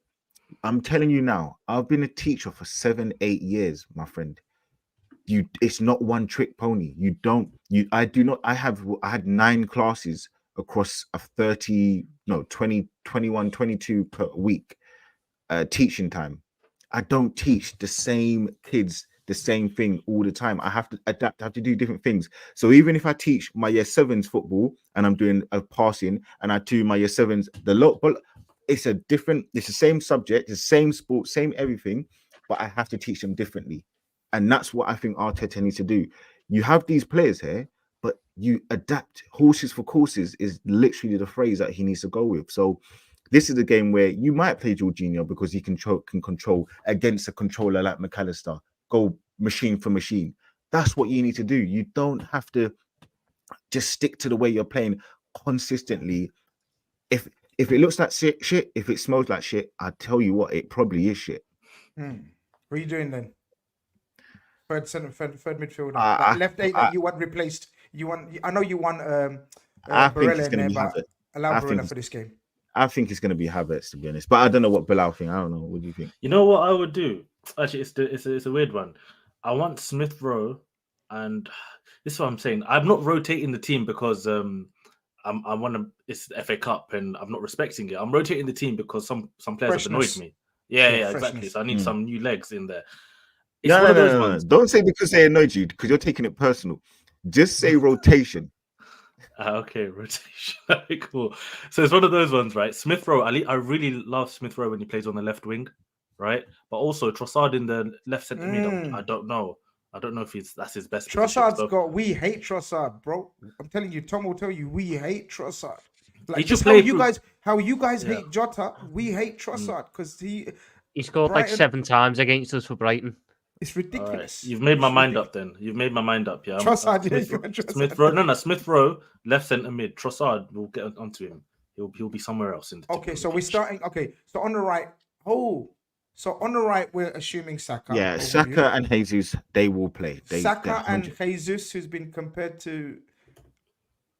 I'm telling you now, I've been a teacher for 7-8 years, my friend. It's not one trick pony. I had 9 classes across a 21, 22 per week teaching time. I don't teach the same kids the same thing all the time. I have to adapt. I have to do different things. So even if I teach my year 7s football and I'm doing a passing and I do my year 7s, but it's the same subject, the same sport, same everything. but I have to teach them differently. And that's what I think Arteta needs to do. You have these players here, but you adapt. Horses for courses is literally the phrase that he needs to go with. So this is a game where you might play Jorginho because he can control against a controller like McAllister, go machine for machine. That's what you need to do. You don't have to just stick to the way you're playing consistently. If it looks like shit, if it smells like shit, I tell you what, it probably is shit. What are you doing then? Third midfielder, left eight that you want replaced. You want? I know you want Barella in there, but allow Barella for this game. I think it's going to be Havertz, to be honest. But I don't know what Bilal think. I don't know. What do you think? You know what I would do? Actually, it's a weird one. I want Smith Rowe, and this is what I'm saying. I'm not rotating the team because I want to. It's the FA Cup, and I'm not respecting it. I'm rotating the team because some players have annoyed me. Yeah, exactly. So I need some new legs in there. It's one of those ones. Don't say because they annoyed you, because you're taking it personal. Just say rotation. Okay, rotation. Cool. So it's one of those ones, right? Smith Rowe. I really love Smith Rowe when he plays on the left wing, right? But also Trossard in the left centre mid. I don't know. I don't know if that's his best. Trossard's got. We hate Trossard, bro. I'm telling you. Tom will tell you. We hate Trossard. Like just how you guys hate Jota. We hate Trossard because he scored like 7 times against us for Brighton. It's ridiculous. Right. You've made my mind up then. You've made my mind up, yeah. Trossard, Smith Rowe. No, Smith Rowe, left centre mid. Trossard, we'll get onto him. He'll be somewhere else in the team. Okay, so we're starting. Okay, so on the right. We're assuming Saka. Yeah, Saka and Jesus, they will play. Saka and Jesus, who's been compared to.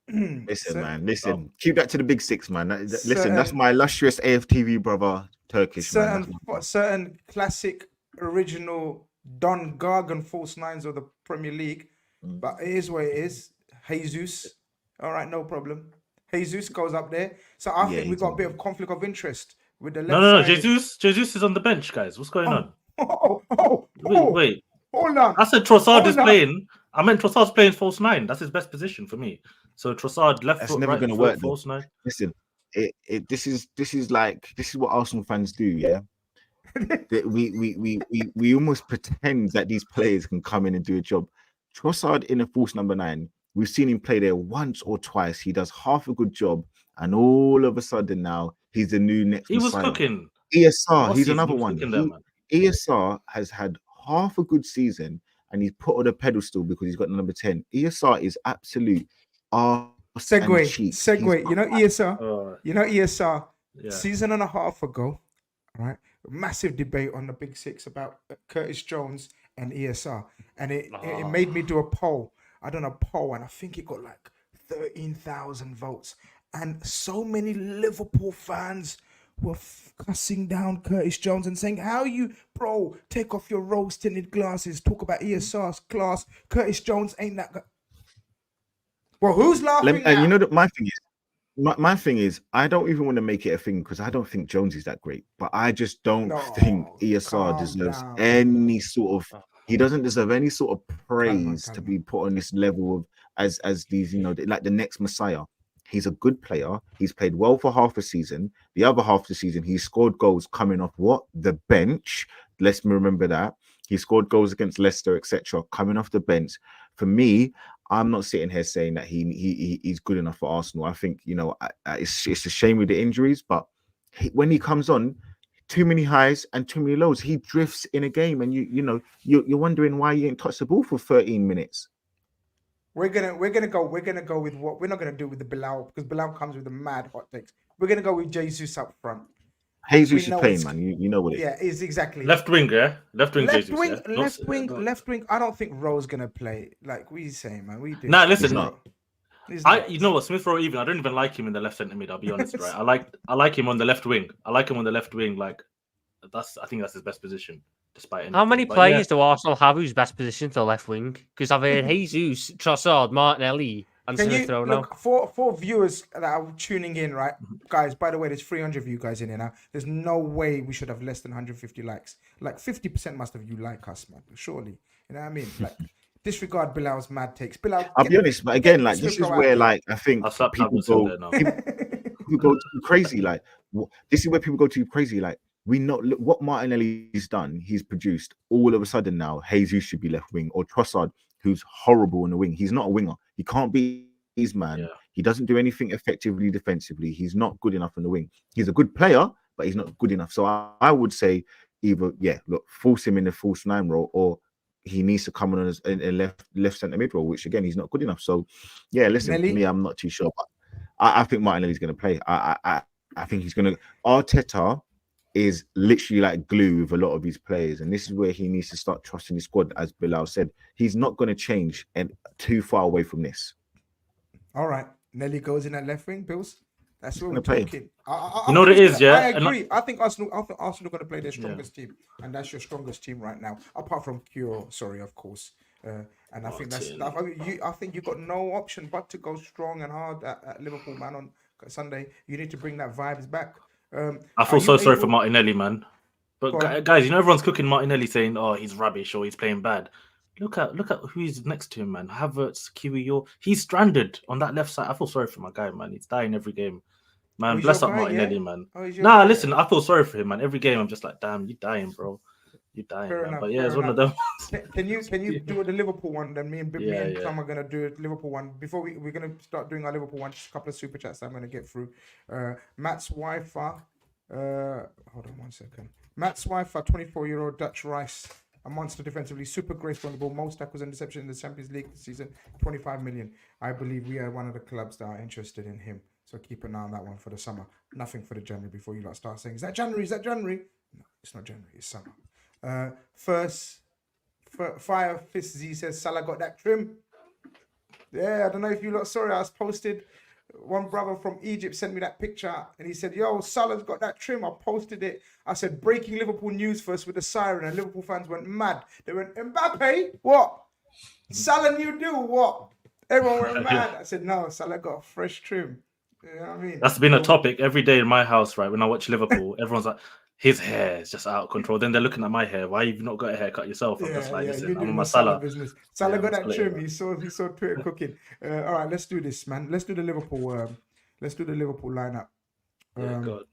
Listen. Keep that to the big six, man. That's my illustrious AFTV brother, Turkish. Certain classic, original Don Gargan false nines of the Premier League, but it is what it is. Jesus, all right, no problem. Jesus goes up there, so I think we got a bit of conflict of interest with the left. No. Jesus is on the bench, guys. What's going on? Wait. Hold on. I said Trossard is playing. I meant Trossard's playing false 9. That's his best position for me. So Trossard left That's foot, never right going to foot, work. False 9. Listen, this is what Arsenal fans do. Yeah, we almost pretend that these players can come in and do a job. Trossard in a false number 9. We've seen him play there once or twice. He does half a good job, and all of a sudden now he's the new next. He was cooking. ESR, he's another one. ESR has had half a good season, and he's put on a pedestal because he's got number 10. ESR is absolute. Segue. You know ESR. Season and a half ago, right? Massive debate on the Big Six about Curtis Jones and ESR, and it made me do a poll. I done a poll, and I think it got like 13,000 votes, and so many Liverpool fans were cussing down Curtis Jones and saying, "How you, bro? Take off your rose-tinted glasses. Talk about ESR's class. Curtis Jones ain't that guy." Well, who's laughing? You know that my thing is, I don't even want to make it a thing because I don't think Jones is that great. But I just don't think ESR deserves any sort of. He doesn't deserve any sort of praise to be put on this level of as these, like the next Messiah. He's a good player. He's played well for half a season. The other half of the season, he scored goals coming off the bench. Let's remember that. He scored goals against Leicester, etc., coming off the bench. For me, I'm not sitting here saying that he's good enough for Arsenal. I think, it's a shame with the injuries, but when he comes on, too many highs and too many lows. He drifts in a game, and you're wondering why you ain't touched the ball for 13 minutes. We're gonna go with what we're not gonna do with the Bilal, because Bilal comes with the mad hot takes. We're gonna go with Jesus up front. Jesus is playing, man. You know what it is. Yeah, it's exactly left wing, yeah. Left wing. Left wing. I don't think Rowe's gonna play. Like we say, man. We do. Nah, listen. You know what, Smith Rowe? I don't even like him in the left centre mid. I'll be honest, right? I like him on the left wing. Like I think that's his best position. Despite anything. How many players do Arsenal have whose best position to the left wing? Because I've heard Jesus, Trossard, Martinelli, and Smith Rowe now. For viewers that are tuning in, right, guys? By the way, there's 300 of you guys in here now. There's no way we should have less than 150 likes. Like 50% must have you like us, man. Surely, you know what I mean? Like disregard Bilal's mad takes. Bilal, I'll be honest, but again, like this is where, like, I think people go too crazy. Like this is where people go too crazy. Like We know look, what Martinelli's done. He's produced. All of a sudden now, Jesus should be left wing, or Trossard, who's horrible in the wing. He's not a winger. He can't be his man. Yeah. He doesn't do anything effectively defensively. He's not good enough in the wing. He's a good player, but he's not good enough. So I would say either, look, force him in the false nine role, or he needs to come on as a left centre mid role, which again, he's not good enough. So yeah, listen, Nelly? for me, I'm not too sure. But I think Martinelli's going to play. I think he's going to. Arteta is literally like glue with a lot of his players, and this is where he needs to start trusting his squad. As Bilal said, he's not going to change and too far away from this. All right, Nelly goes in at left wing. Bills. That's what we're Gonna play. talking. You know what it is, yeah? I And agree. I think Arsenal are going to play their strongest team, and that's your strongest team right now, apart from Cure. Sorry, of course. And I think that's. I think you've got no option but to go strong and hard at Liverpool, man. On Sunday, you need to bring that vibes back. I feel so sorry for Martinelli, man. But guys, you know everyone's cooking Martinelli, saying, "Oh, he's rubbish" or "He's playing bad." Look at who he's next to him, man. Havertz, Kiwi, he's stranded on that left side. I feel sorry for my guy, man. He's dying every game, man. Bless up Martinelli, man. Listen, I feel sorry for him, man. Every game, I'm just like, damn, you dying, bro. You dying, man. Enough, but yeah, it's one of them. Can you do the Liverpool one? Then me and Tom are gonna do a Liverpool one. Before we're gonna start doing our Liverpool one. Just a couple of super chats I'm gonna get through. Matt's Wi-Fi. Hold on 1 second. Matt's Wi-Fi, 24-year-old Dutch Rice. A monster defensively, super graceful on the ball, most tackles and interceptions in the Champions League this season, 25 million. I believe we are one of the clubs that are interested in him. So keep an eye on that one for the summer. Nothing for the January before you start saying, is that January? Is that January? No, it's not January, it's summer. Fire Fist Z says, Salah got that trim. Yeah, I don't know if you lot saw it. I was posted. One brother from Egypt sent me that picture and he said, yo, Salah's got that trim. I posted it. I said, breaking Liverpool news first with the siren, and Liverpool fans went mad. They went, Mbappe? What? Salah new do? What? Everyone went mad. I said, no, Salah got a fresh trim. You know what I mean? That's been a topic every day in my house, right? When I watch Liverpool, everyone's like, his hair is just out of control. Then they're looking at my hair. Why have you not got a haircut yourself? I'm just like, listen, I'm on my Salah business. Salah got that trim. He saw Twitter cooking. All right, let's do this, man. Let's do the Liverpool. Let's do the Liverpool lineup. God.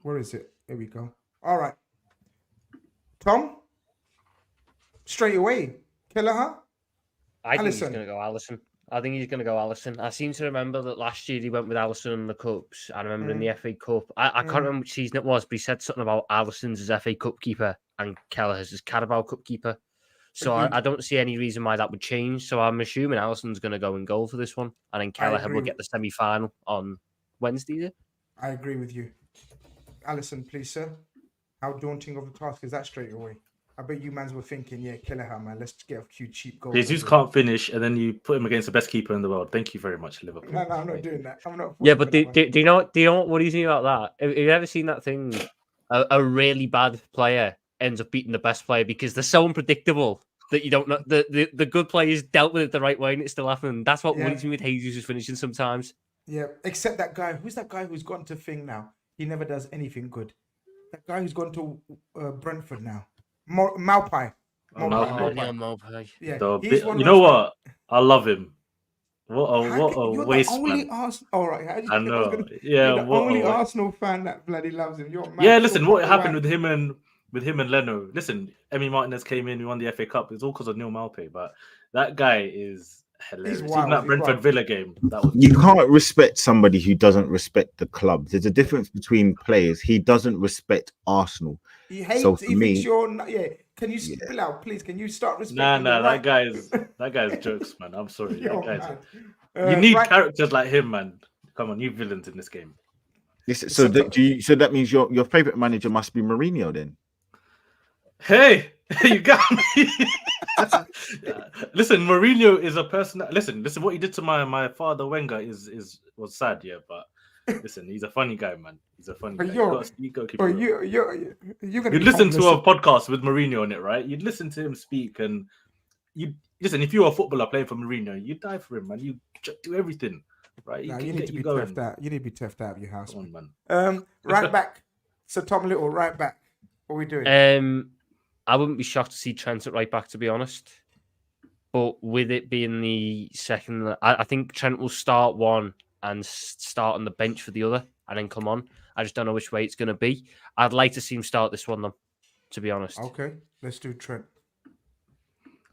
Where is it? Here we go. All right, Tom. Straight away, Kelleher. I think he's going to go Alisson. I seem to remember that last year he went with Alisson in the Cups. I remember in the FA Cup. I can't remember which season it was, but he said something about Alisson's as FA Cup keeper and Kelleher's as Carabao Cup keeper. So I don't see any reason why that would change. So I'm assuming Alisson's going to go in goal for this one. And then Kelleher will get the semi-final on Wednesday, is it? I agree with you. Alisson, please, sir. How daunting of a task is that straight away? I bet you mans were thinking, yeah, Kelleher, man, let's get a few cheap goals. Jesus can't finish, and then you put him against the best keeper in the world. Thank you very much, Liverpool. No, I'm not doing that. I'm not. Yeah, but do you know what worries me about that? Have you ever seen that thing? A really bad player ends up beating the best player because they're so unpredictable that you don't know the good players dealt with it the right way and it still happened. That's what worries me with Jesus' finishing sometimes. Yeah, except that guy. Who's that guy who's gone to Thing now? He never does anything good. That guy who's gone to Brentford now. Maupai. Yeah, you know what? I love him. What a waste man. All right, I know. Yeah, you're the only Arsenal fan that bloody loves him. You're mad. Yeah, listen, what happened with him and Leno? Listen, Emi Martinez came in, we won the FA Cup. It's all because of Neil Maupay, but that guy is hilarious. Even that Brentford Villa game, you can't respect somebody who doesn't respect the club. There's a difference between players. He doesn't respect Arsenal. He hates. So for me, can you spill out, please? Can you start respecting? That guy's jokes, man. I'm sorry. You need characters like him, man. Come on, you villains in this game. So that means your favorite manager must be Mourinho then? Hey, you got me. Listen, Mourinho is a person. Listen. What he did to my father Wenger was sad, yeah. But listen, he's a funny guy, man. He's a funny guy. You gotta keep you'd listen to a podcast with Mourinho on it, right? You'd listen to him speak, and you listen. If you're a footballer playing for Mourinho, you die for him, man. You do everything, right? You need to be toughed out. You need to be toughed out of your house, man. Right back. So Tom Little, right back. What are we doing? I wouldn't be shocked to see Trent at right back, to be honest. But with it being the second, I think Trent will start one and start on the bench for the other. and then come on. I just don't know which way it's going to be. I'd like to see him start this one, though, to be honest. Okay, let's do Trent.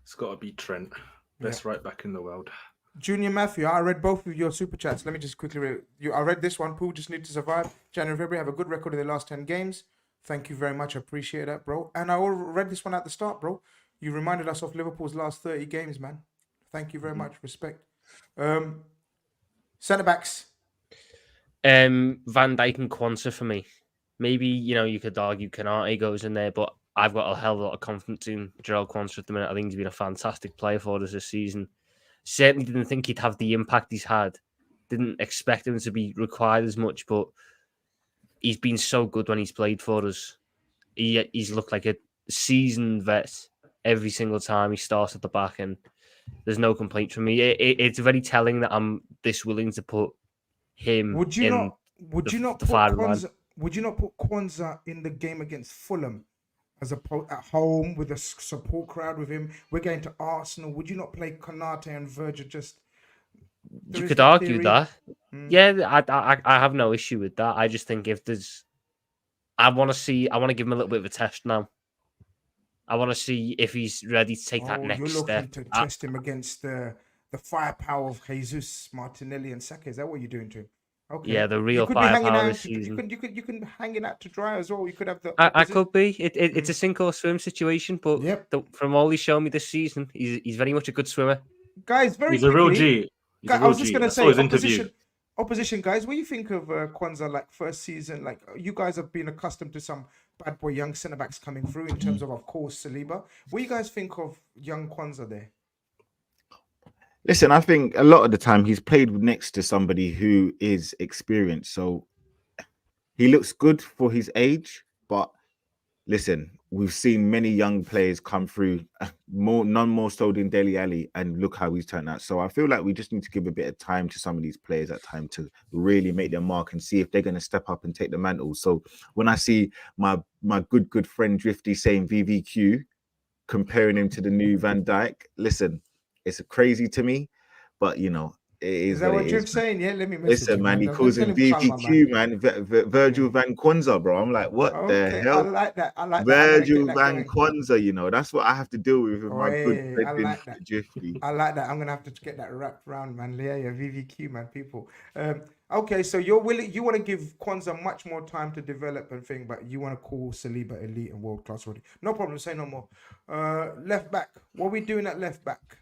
It's got to be Trent. Best right back in the world. Junior Matthew, I read both of your super chats. Let me just quickly read you. I read this one. Pool just need to survive. January, February, have a good record in the last 10 games. Thank you very much. I appreciate that, bro. And I read this one at the start, bro. You reminded us of Liverpool's last 30 games, man. Thank you very much. Respect. Centre backs. Van Dijk and Kwanzaa for me. Maybe, you could argue Khanage goes in there, but I've got a hell of a lot of confidence in Jarell Kwanzaa at the minute. I think he's been a fantastic player for us this season. Certainly didn't think he'd have the impact he's had. Didn't expect him to be required as much, but he's been so good when he's played for us. He's looked like a seasoned vet every single time he starts at the back, and there's no complaint from me. It's very telling that I'm this willing to put him Would you not put Kwanzaa in the game against Fulham as at home with a support crowd with him? We're going to Arsenal. Would you not play Konate and Virgil? You could argue that. Yeah, I have no issue with that. I just think I want to give him a little bit of a test now. I want to see if he's ready to take that next step. You're looking to test him against the firepower of Jesus, Martinelli, and Saka. Is that what you're doing to him? Okay. Yeah, the real firepower this season. You could hang it out to dry as well. You could have the. I could be. It's a sink or swim situation, but from all he's shown me this season, he's very much a good swimmer. Guys, he's a real G. I was just gonna say, opposition guys. What do you think of Kwanzaa? Like first season, like you guys have been accustomed to some bad boy young centre backs coming through in terms of course, Saliba. What do you guys think of young Kwanzaa there? Listen, I think a lot of the time he's played next to somebody who is experienced. So he looks good for his age, but listen, we've seen many young players come through, none more so than Dele Alli, and look how he's turned out. So I feel like we just need to give a bit of time to some of these players at time to really make their mark and see if they're going to step up and take the mantle. So when I see my good friend Drifty saying VVQ, comparing him to the new Van Dijk, listen, it's crazy to me, but it is that what you're saying? Yeah, let me listen, man. He calls him VVQ, man. Virgil Van Kwanzaa, bro. I'm like, what the hell? I like that. Virgil Van Kwanzaa. That's what I have to deal with my good friend Drifty. I like that. I'm gonna have to get that wrapped around, man. Yeah, VVQ, man. People. Okay, so you're willing. You want to give Kwanzaa much more time to develop and think, but you want to call Saliba elite and world class already. No problem. Say no more. Left back. What are we doing at left back?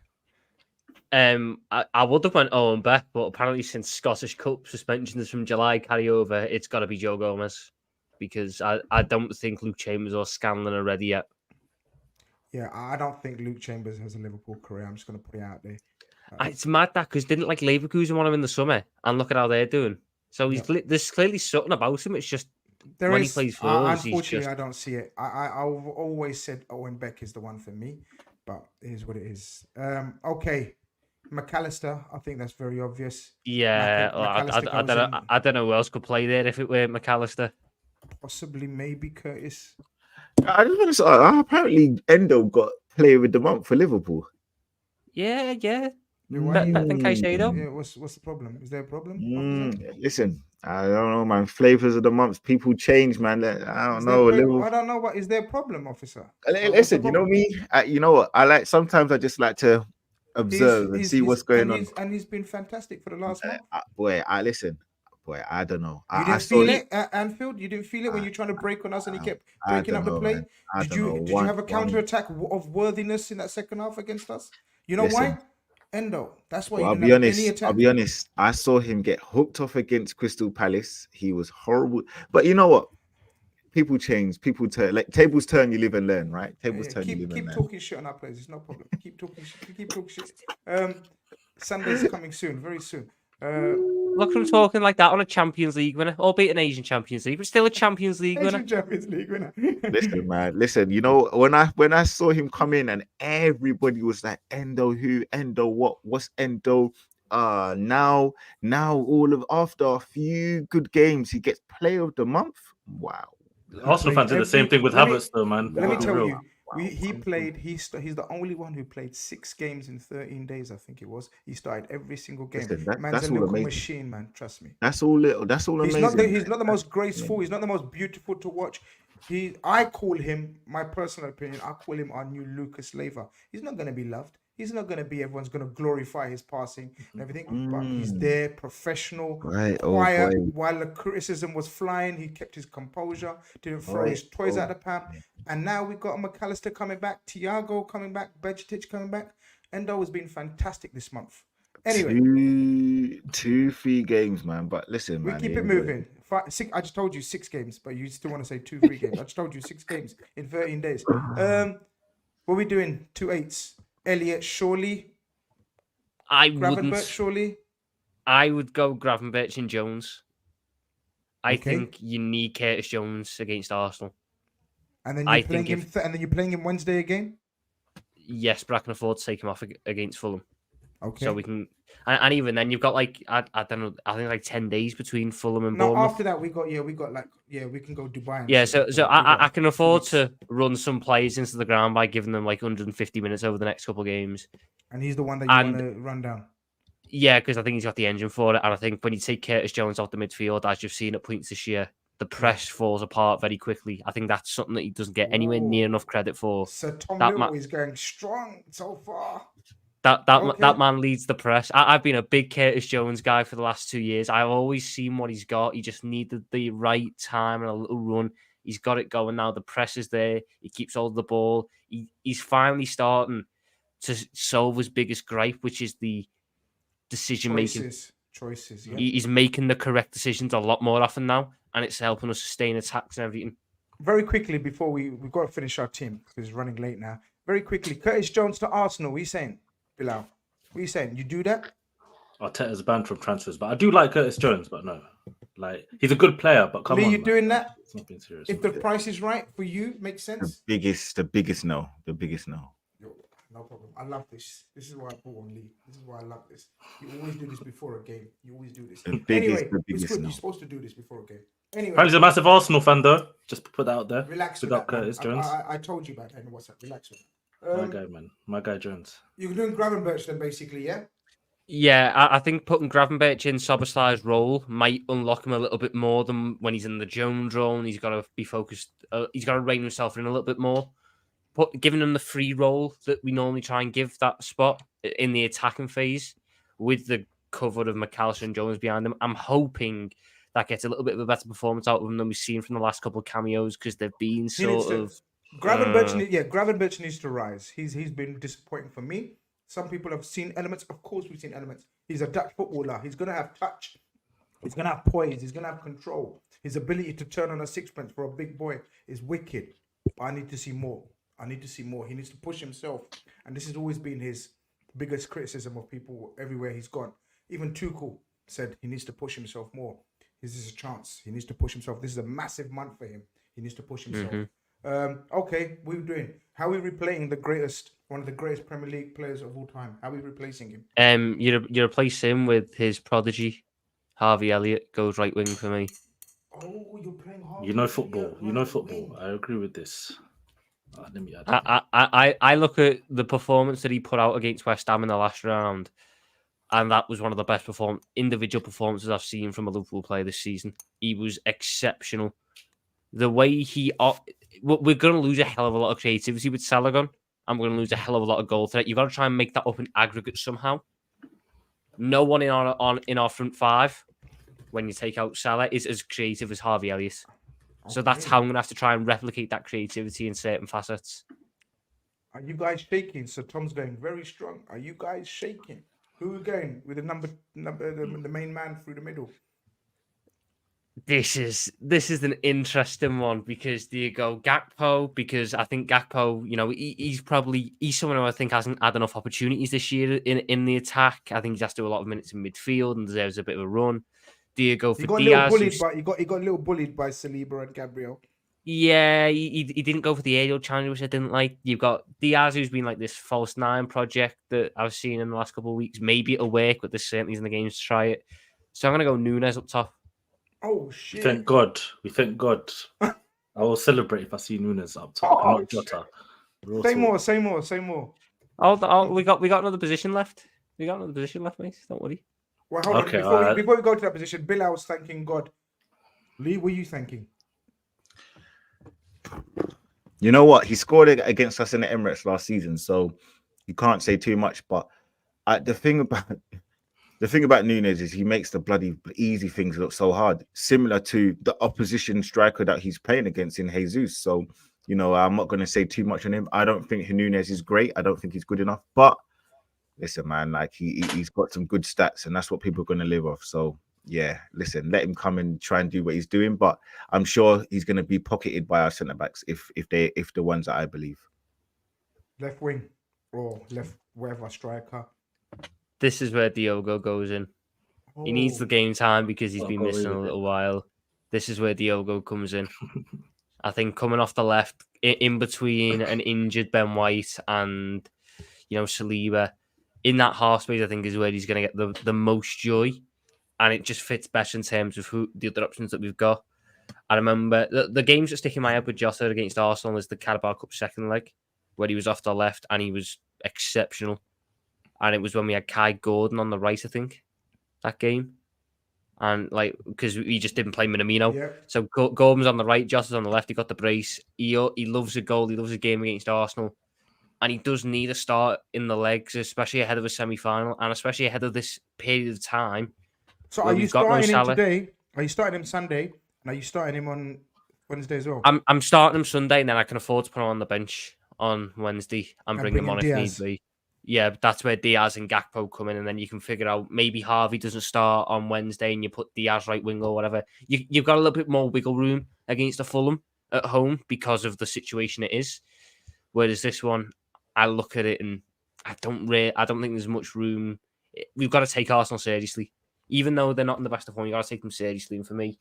I would have went Owen Beck, but apparently since Scottish Cup suspensions from July carry over, it's got to be Joe Gomez, because I don't think Luke Chambers or Scanlon are ready yet. Yeah, I don't think Luke Chambers has a Liverpool career. I'm just going to put it out there. It's mad that, because didn't Leverkusen want him in the summer, and look at how they're doing. So there's clearly something about him. It's just when he plays for us, unfortunately, I don't see it. I've always said Owen Beck is the one for me, but it is what it is. Okay. McAllister, I think that's very obvious. Yeah, I don't know who else could play there if it were McAllister. Possibly, maybe Curtis. I just want to say, apparently Endo got player of the month for Liverpool. Yeah. Better than Caicedo. Yeah, what's the problem? Is there a problem? Listen, I don't know, man. Flavors of the months, people change, man. I don't know. I don't know what is there a problem, officer. Listen, you know me. You know what? Sometimes I just like to observe and see what's going on. And he's been fantastic for the last month. I don't know. You didn't feel it at Anfield? You didn't feel it when you're trying to break on us and he kept breaking up the play? Did you have a counter-attack of worthiness in that second half against us? You know why? Endo. That's why I'll be honest. I saw him get hooked off against Crystal Palace. He was horrible. But you know what? People change. People turn. Like tables turn, you live and learn, right? Tables turn, you live and learn. Keep talking shit on our players. It's no problem. Keep talking shit. Sunday's coming soon, very soon. Look at him talking like that on a Champions League winner, albeit an Asian Champions League, but still a Champions League winner. Champions League winner. Listen, man. Listen, when I saw him come in and everybody was like, Endo who? Endo what? What's Endo? Now after a few good games, he gets player of the month. Wow. Arsenal fans did the same thing with Havertz, though, man. Let me tell you, He played. He's the only one who played 6 games in 13 days. I think it was. He started every single game. Listen, Man's that's a all little amazing. machine, man. Trust me. That's all little. That's all He's amazing. He's not the most graceful. Yeah. He's not the most beautiful to watch. I call him, my personal opinion, I call him our new Lucas Leiva. He's not going to be loved. He's not going to be, everyone's going to glorify his passing and everything. But he's there, professional, Right, quiet. oh boy. While the criticism was flying, he kept his composure, didn't throw Right, his toys oh, out the pan. And now we've got McAllister coming back, Thiago coming back, Bejic coming back. Endo has been fantastic this month. Anyway, 3 games, man. But listen, we man, keep it moving. I just told you 6 games, but you still want to say 3 games. I just told you 6 games in 13 days. What are we doing? 2 8s. Elliot, surely. I Gravenberch, wouldn't. surely. I would go Gravenberch and Jones. I Okay. think you need Curtis Jones against Arsenal. And then you're playing him. And then you're playing him Wednesday again. Yes, but I can afford to take him off against Fulham. Okay. So we can, and even then you've got like I don't know, I think like 10 days between Fulham and No, Bournemouth. after that we can go Dubai. And Yeah, shit. so I can afford to run some players into the ground by giving them like 150 minutes over the next couple of games. And he's the one that you want to run down. Yeah, because I think he's got the engine for it. And I think when you take Curtis Jones off the midfield, as you've seen at points this year, the press falls apart very quickly. I think that's something that he doesn't get anywhere near enough credit for. So Tom Little is going strong so far. That man leads the press. I've been a big Curtis Jones guy for the last 2 years. I've always seen what he's got. He just needed the right time and a little run. He's got it going now. The press is there. He keeps hold of the ball. He's finally starting to solve his biggest gripe, which is the decision making. Choices. Yeah. He's making the correct decisions a lot more often now, and it's helping us sustain attacks and everything. Very quickly before we've got to finish our team because it's running late now. Very quickly, Curtis Jones to Arsenal. What are you saying, Bilal? What are you saying? You do that? Arteta's banned from transfers, but I do like Curtis Jones. But no, like he's a good player. But come Lee, on, you doing that? It's not being serious. If the price is right for you, makes sense. The biggest no. No problem. I love this. This is why I put on Lee. This is why I love this. You always do this before a game. You always do this. The biggest it's good. no. You're supposed to do this before a game. Anyway, Apparently he's a massive Arsenal fan, though. Just put that out there. Relax Big with up that, Curtis man. Jones. I told you about that in WhatsApp. Relax with My guy, man. My guy Jones. You're doing Gravenberch then, basically, yeah? Yeah, I think putting Gravenberch in Szoboszlai's role might unlock him a little bit more than when he's in the Jones role, and he's got to be focused. He's got to rein himself in a little bit more. Giving him the free role that we normally try and give that spot in the attacking phase with the cover of McAllister and Jones behind him. I'm hoping that gets a little bit of a better performance out of him than we've seen from the last couple of cameos because they've been Gravenberch needs to rise. He's been disappointing for me. Some people have seen elements. Of course, we've seen elements. He's a Dutch footballer. He's going to have touch. He's going to have poise. He's going to have control. His ability to turn on a sixpence for a big boy is wicked. But I need to see more. He needs to push himself. And this has always been his biggest criticism of people everywhere he's gone. Even Tuchel said he needs to push himself more. This is a chance. He needs to push himself. This is a massive month for him. He needs to push himself. Okay, what are we doing? How are we replacing one of the greatest Premier League players of all time? How are we replacing him? You replace him with his prodigy, Harvey Elliott, goes right wing for me. Oh, you're playing Harvey. You know football. I agree with this. Let me add. I look at the performance that he put out against West Ham in the last round, and that was one of the best individual performances I've seen from a Liverpool player this season. He was exceptional. The way we're going to lose a hell of a lot of creativity with Salagon, and we're going to lose a hell of a lot of goal threat. You've got to try and make that up in aggregate somehow. No one in our front five, when you take out Salah, is as creative as Harvey Elliott. So that's how I'm going to have to try and replicate that creativity in certain facets. Are you guys shaking? So Tom's going very strong. Are you guys shaking? Who are going with the main man through the middle? This is an interesting one because do you go Gakpo? Because I think Gakpo, he's someone who I think hasn't had enough opportunities this year in the attack. I think he has to do a lot of minutes in midfield and deserves a bit of a run. Do you go for Diaz? He got a little bullied by Saliba and Gabriel. Yeah, he didn't go for the aerial challenge, which I didn't like. You've got Diaz, who's been like this false nine project that I've seen in the last couple of weeks. Maybe it'll work, but there's certainly in the games to try it. So I'm going to go Nunes up top. Oh, shit. We thank God. I will celebrate if I see Nunes up top, not Jota. Real Say talk. more. Say more. We got another position left. We got another position left, mate. Don't worry. Well, hold on. Okay, Before we go to that position, Bill, I was thanking God. Lee, were you thanking? You know what? He scored against us in the Emirates last season, so you can't say too much. But the thing about Nunes is he makes the bloody easy things look so hard, similar to the opposition striker that he's playing against in Jesus. So, I'm not going to say too much on him. I don't think Nunes is great. I don't think he's good enough. But listen, man, like he's got some good stats, and that's what people are going to live off. So, yeah, listen, let him come and try and do what he's doing. But I'm sure he's going to be pocketed by our centre backs if the ones that I believe. Left wing or left wherever striker. This is where Diogo goes in. He needs the game time because he's been missing a little while. This is where Diogo comes in. I think coming off the left, in between an injured Ben White and Saliba, in that half space, I think is where he's going to get the most joy, and it just fits better in terms of the other options that we've got. I remember the games that stick in my head with Jota against Arsenal was the Carabao Cup second leg, where he was off the left and he was exceptional. And it was when we had Kai Gordon on the right, I think, that game. And because we just didn't play Minamino. Yeah. So Gordon's on the right, Jota's on the left. He got the brace. He loves a goal. He loves a game against Arsenal. And he does need a start in the legs, especially ahead of a semi-final and especially ahead of this period of time. So are you starting him today? Are you starting him Sunday? And are you starting him on Wednesday as well? I'm starting him Sunday, and then I can afford to put him on the bench on Wednesday and bring him on if need be. Yeah, that's where Diaz and Gakpo come in, and then you can figure out maybe Harvey doesn't start on Wednesday and you put Diaz right wing or whatever. You've got a little bit more wiggle room against the Fulham at home because of the situation it is. Whereas this one, I look at it and I don't think there's much room. We've got to take Arsenal seriously. Even though they're not in the best of form, you've got to take them seriously. And for me,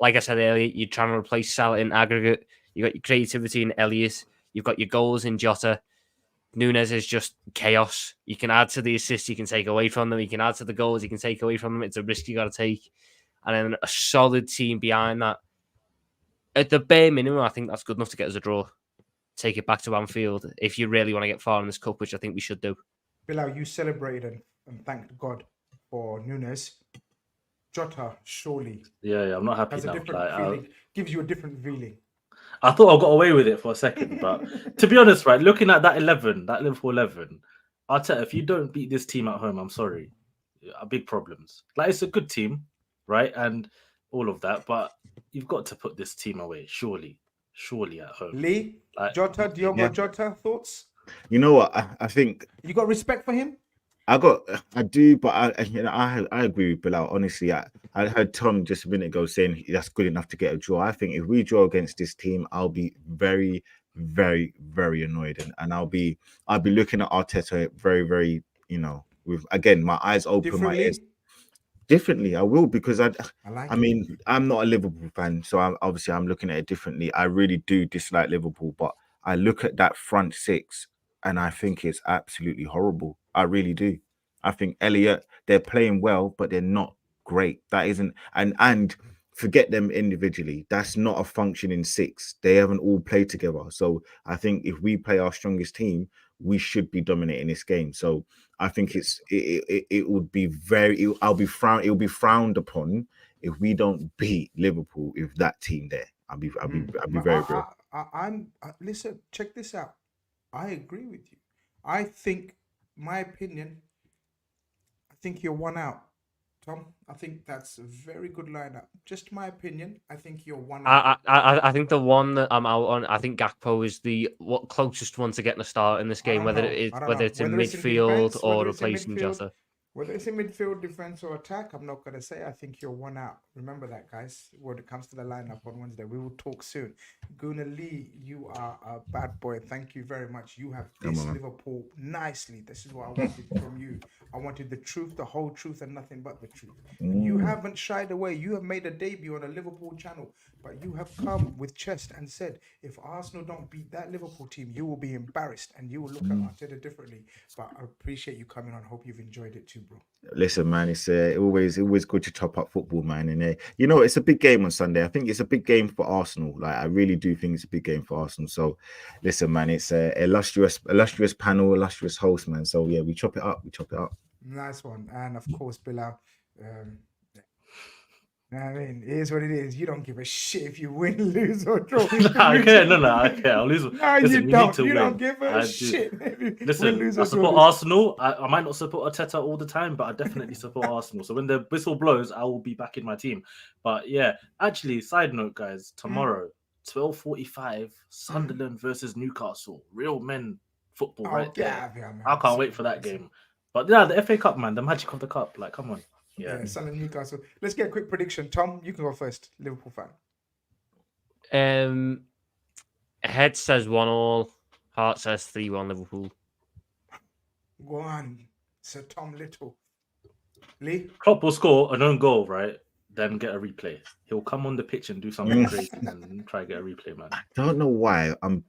like I said earlier, you're trying to replace Salah in aggregate. You've got your creativity in Elliott. You've got your goals in Jota. Nunes is just chaos. You can add to the assists, you can take away from them. You can add to the goals, you can take away from them. It's a risk you got to take. And then a solid team behind that. At the bare minimum, I think that's good enough to get us a draw. Take it back to Anfield if you really want to get far in this cup, which I think we should do. Bilal, you celebrated and thanked God for Nunes. Jota, surely. Yeah, I'm not happy has now. A different feeling. Gives you a different feeling. I thought I got away with it for a second, but to be honest, right, looking at that Liverpool 11, Arteta, if you don't beat this team at home, I'm sorry, big problems. It's a good team, right, and all of that, but you've got to put this team away, surely at home. Lee, Jota, Diogo Jota, thoughts? You know what? I think you got respect for him. I do, but I agree with Bilal. Honestly, I heard Tom just a minute ago saying that's good enough to get a draw. I think if we draw against this team, I'll be very, very, very annoyed, and I'll be looking at Arteta very, very, with again my eyes open, my ears differently. I will, because I mean, I'm not a Liverpool fan, so I'm looking at it differently. I really do dislike Liverpool, but I look at that front six and I think it's absolutely horrible. I really do. I think Elliott, they're playing well, but they're not great. That isn't, and forget them individually. That's not a functioning six. They haven't all played together. So I think if we play our strongest team, we should be dominating this game. So I think it would be it'll be frowned upon if we don't beat Liverpool with that team there. I'll be very real. Listen, check this out. I agree with you. I think, my opinion, I think you're one out, Tom. I think that's a very good lineup. Just my opinion. I think you're one out. I think the one that I'm out on, I think Gakpo is the closest one to getting a start in this game, whether it's in midfield or replacing Jota. Whether it's in midfield, defense, or attack, I'm not going to say. I think you're one out. Remember that, guys. When it comes to the lineup on Wednesday, we will talk soon. Guna Lee, you are a bad boy. Thank you very much. You have this Liverpool nicely. This is what I wanted from you. I wanted the truth, the whole truth, and nothing but the truth. And you haven't shied away. You have made a debut on a Liverpool channel, but you have come with chest and said, if Arsenal don't beat that Liverpool team, you will be embarrassed and you will look at Arteta differently. But I appreciate you coming on. Hope you've enjoyed it too, bro. Listen, man, it's always good to chop up football, man. And you know, it's a big game on Sunday. I think it's a big game for Arsenal. Like, I really do think it's a big game for Arsenal. So, listen, man, it's a illustrious panel, illustrious host, man. So yeah, we chop it up. Nice one. And of course, Bilal, I mean, it is what it is. You don't give a shit if you win, lose, or draw. I care. I'll lose. No, Listen, you don't. You win. don't give a shit if you Listen, win, lose, I or support draw. Arsenal. I might not support Arteta all the time, but I definitely support Arsenal. So when the whistle blows, I will be back in my team. But yeah, actually, side note, guys, tomorrow, 12:45, Sunderland versus Newcastle. Real men football right there. Man. I can't wait for that game. But yeah, the FA Cup, man, the magic of the cup. Like, come on. Yeah, Sunderland, Newcastle. Let's get a quick prediction. Tom, you can go first. Liverpool fan. Head says 1-1. Heart says 3-1 Liverpool. Go on, Sir Tom Little. Lee? Klopp will score an own goal, right? Then get a replay. He'll come on the pitch and do something crazy and try to get a replay, man. I don't know why I'm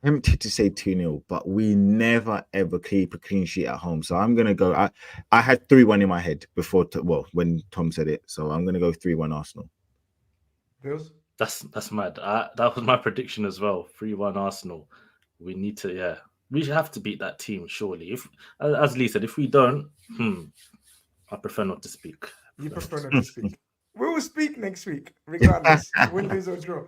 tempted to say 2-0, but we never ever keep a clean sheet at home. So I'm gonna go. I had 3-1 in my head before. When Tom said it, so I'm gonna go 3-1 Arsenal. Bills? That's mad. That was my prediction as well. 3-1 Arsenal. We need to, we have to beat that team surely. If, as Lee said, if we don't, I prefer not to speak. You prefer not to speak. We will speak next week, regardless. Win, lose, or draw.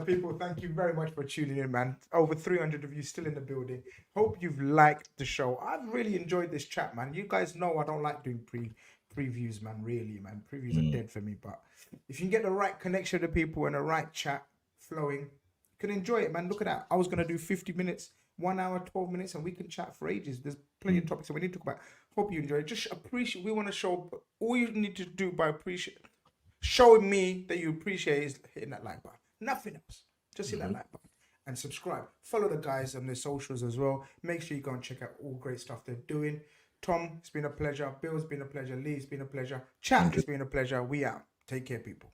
People, thank you very much for tuning in, man. Over 300 of you still in the building. Hope you've liked the show. I've really enjoyed this chat, man. You guys know I don't like doing previews, man. Really, man. Previews are dead for me. But if you can get the right connection to people and the right chat flowing, you can enjoy it, man. Look at that. I was going to do 50 minutes, 1 hour, 12 minutes, and we can chat for ages. There's plenty of topics that we need to talk about. Hope you enjoy it. Just appreciate. We want to show all you need to do by showing me that you appreciate is hitting that like button. Nothing else. Just hit that like button and subscribe. Follow the guys on their socials as well. Make sure you go and check out all great stuff they're doing. Tom, it's been a pleasure. Bill, it's been a pleasure. Lee, it's been a pleasure. Chat, it's been a pleasure. We out. Take care, people.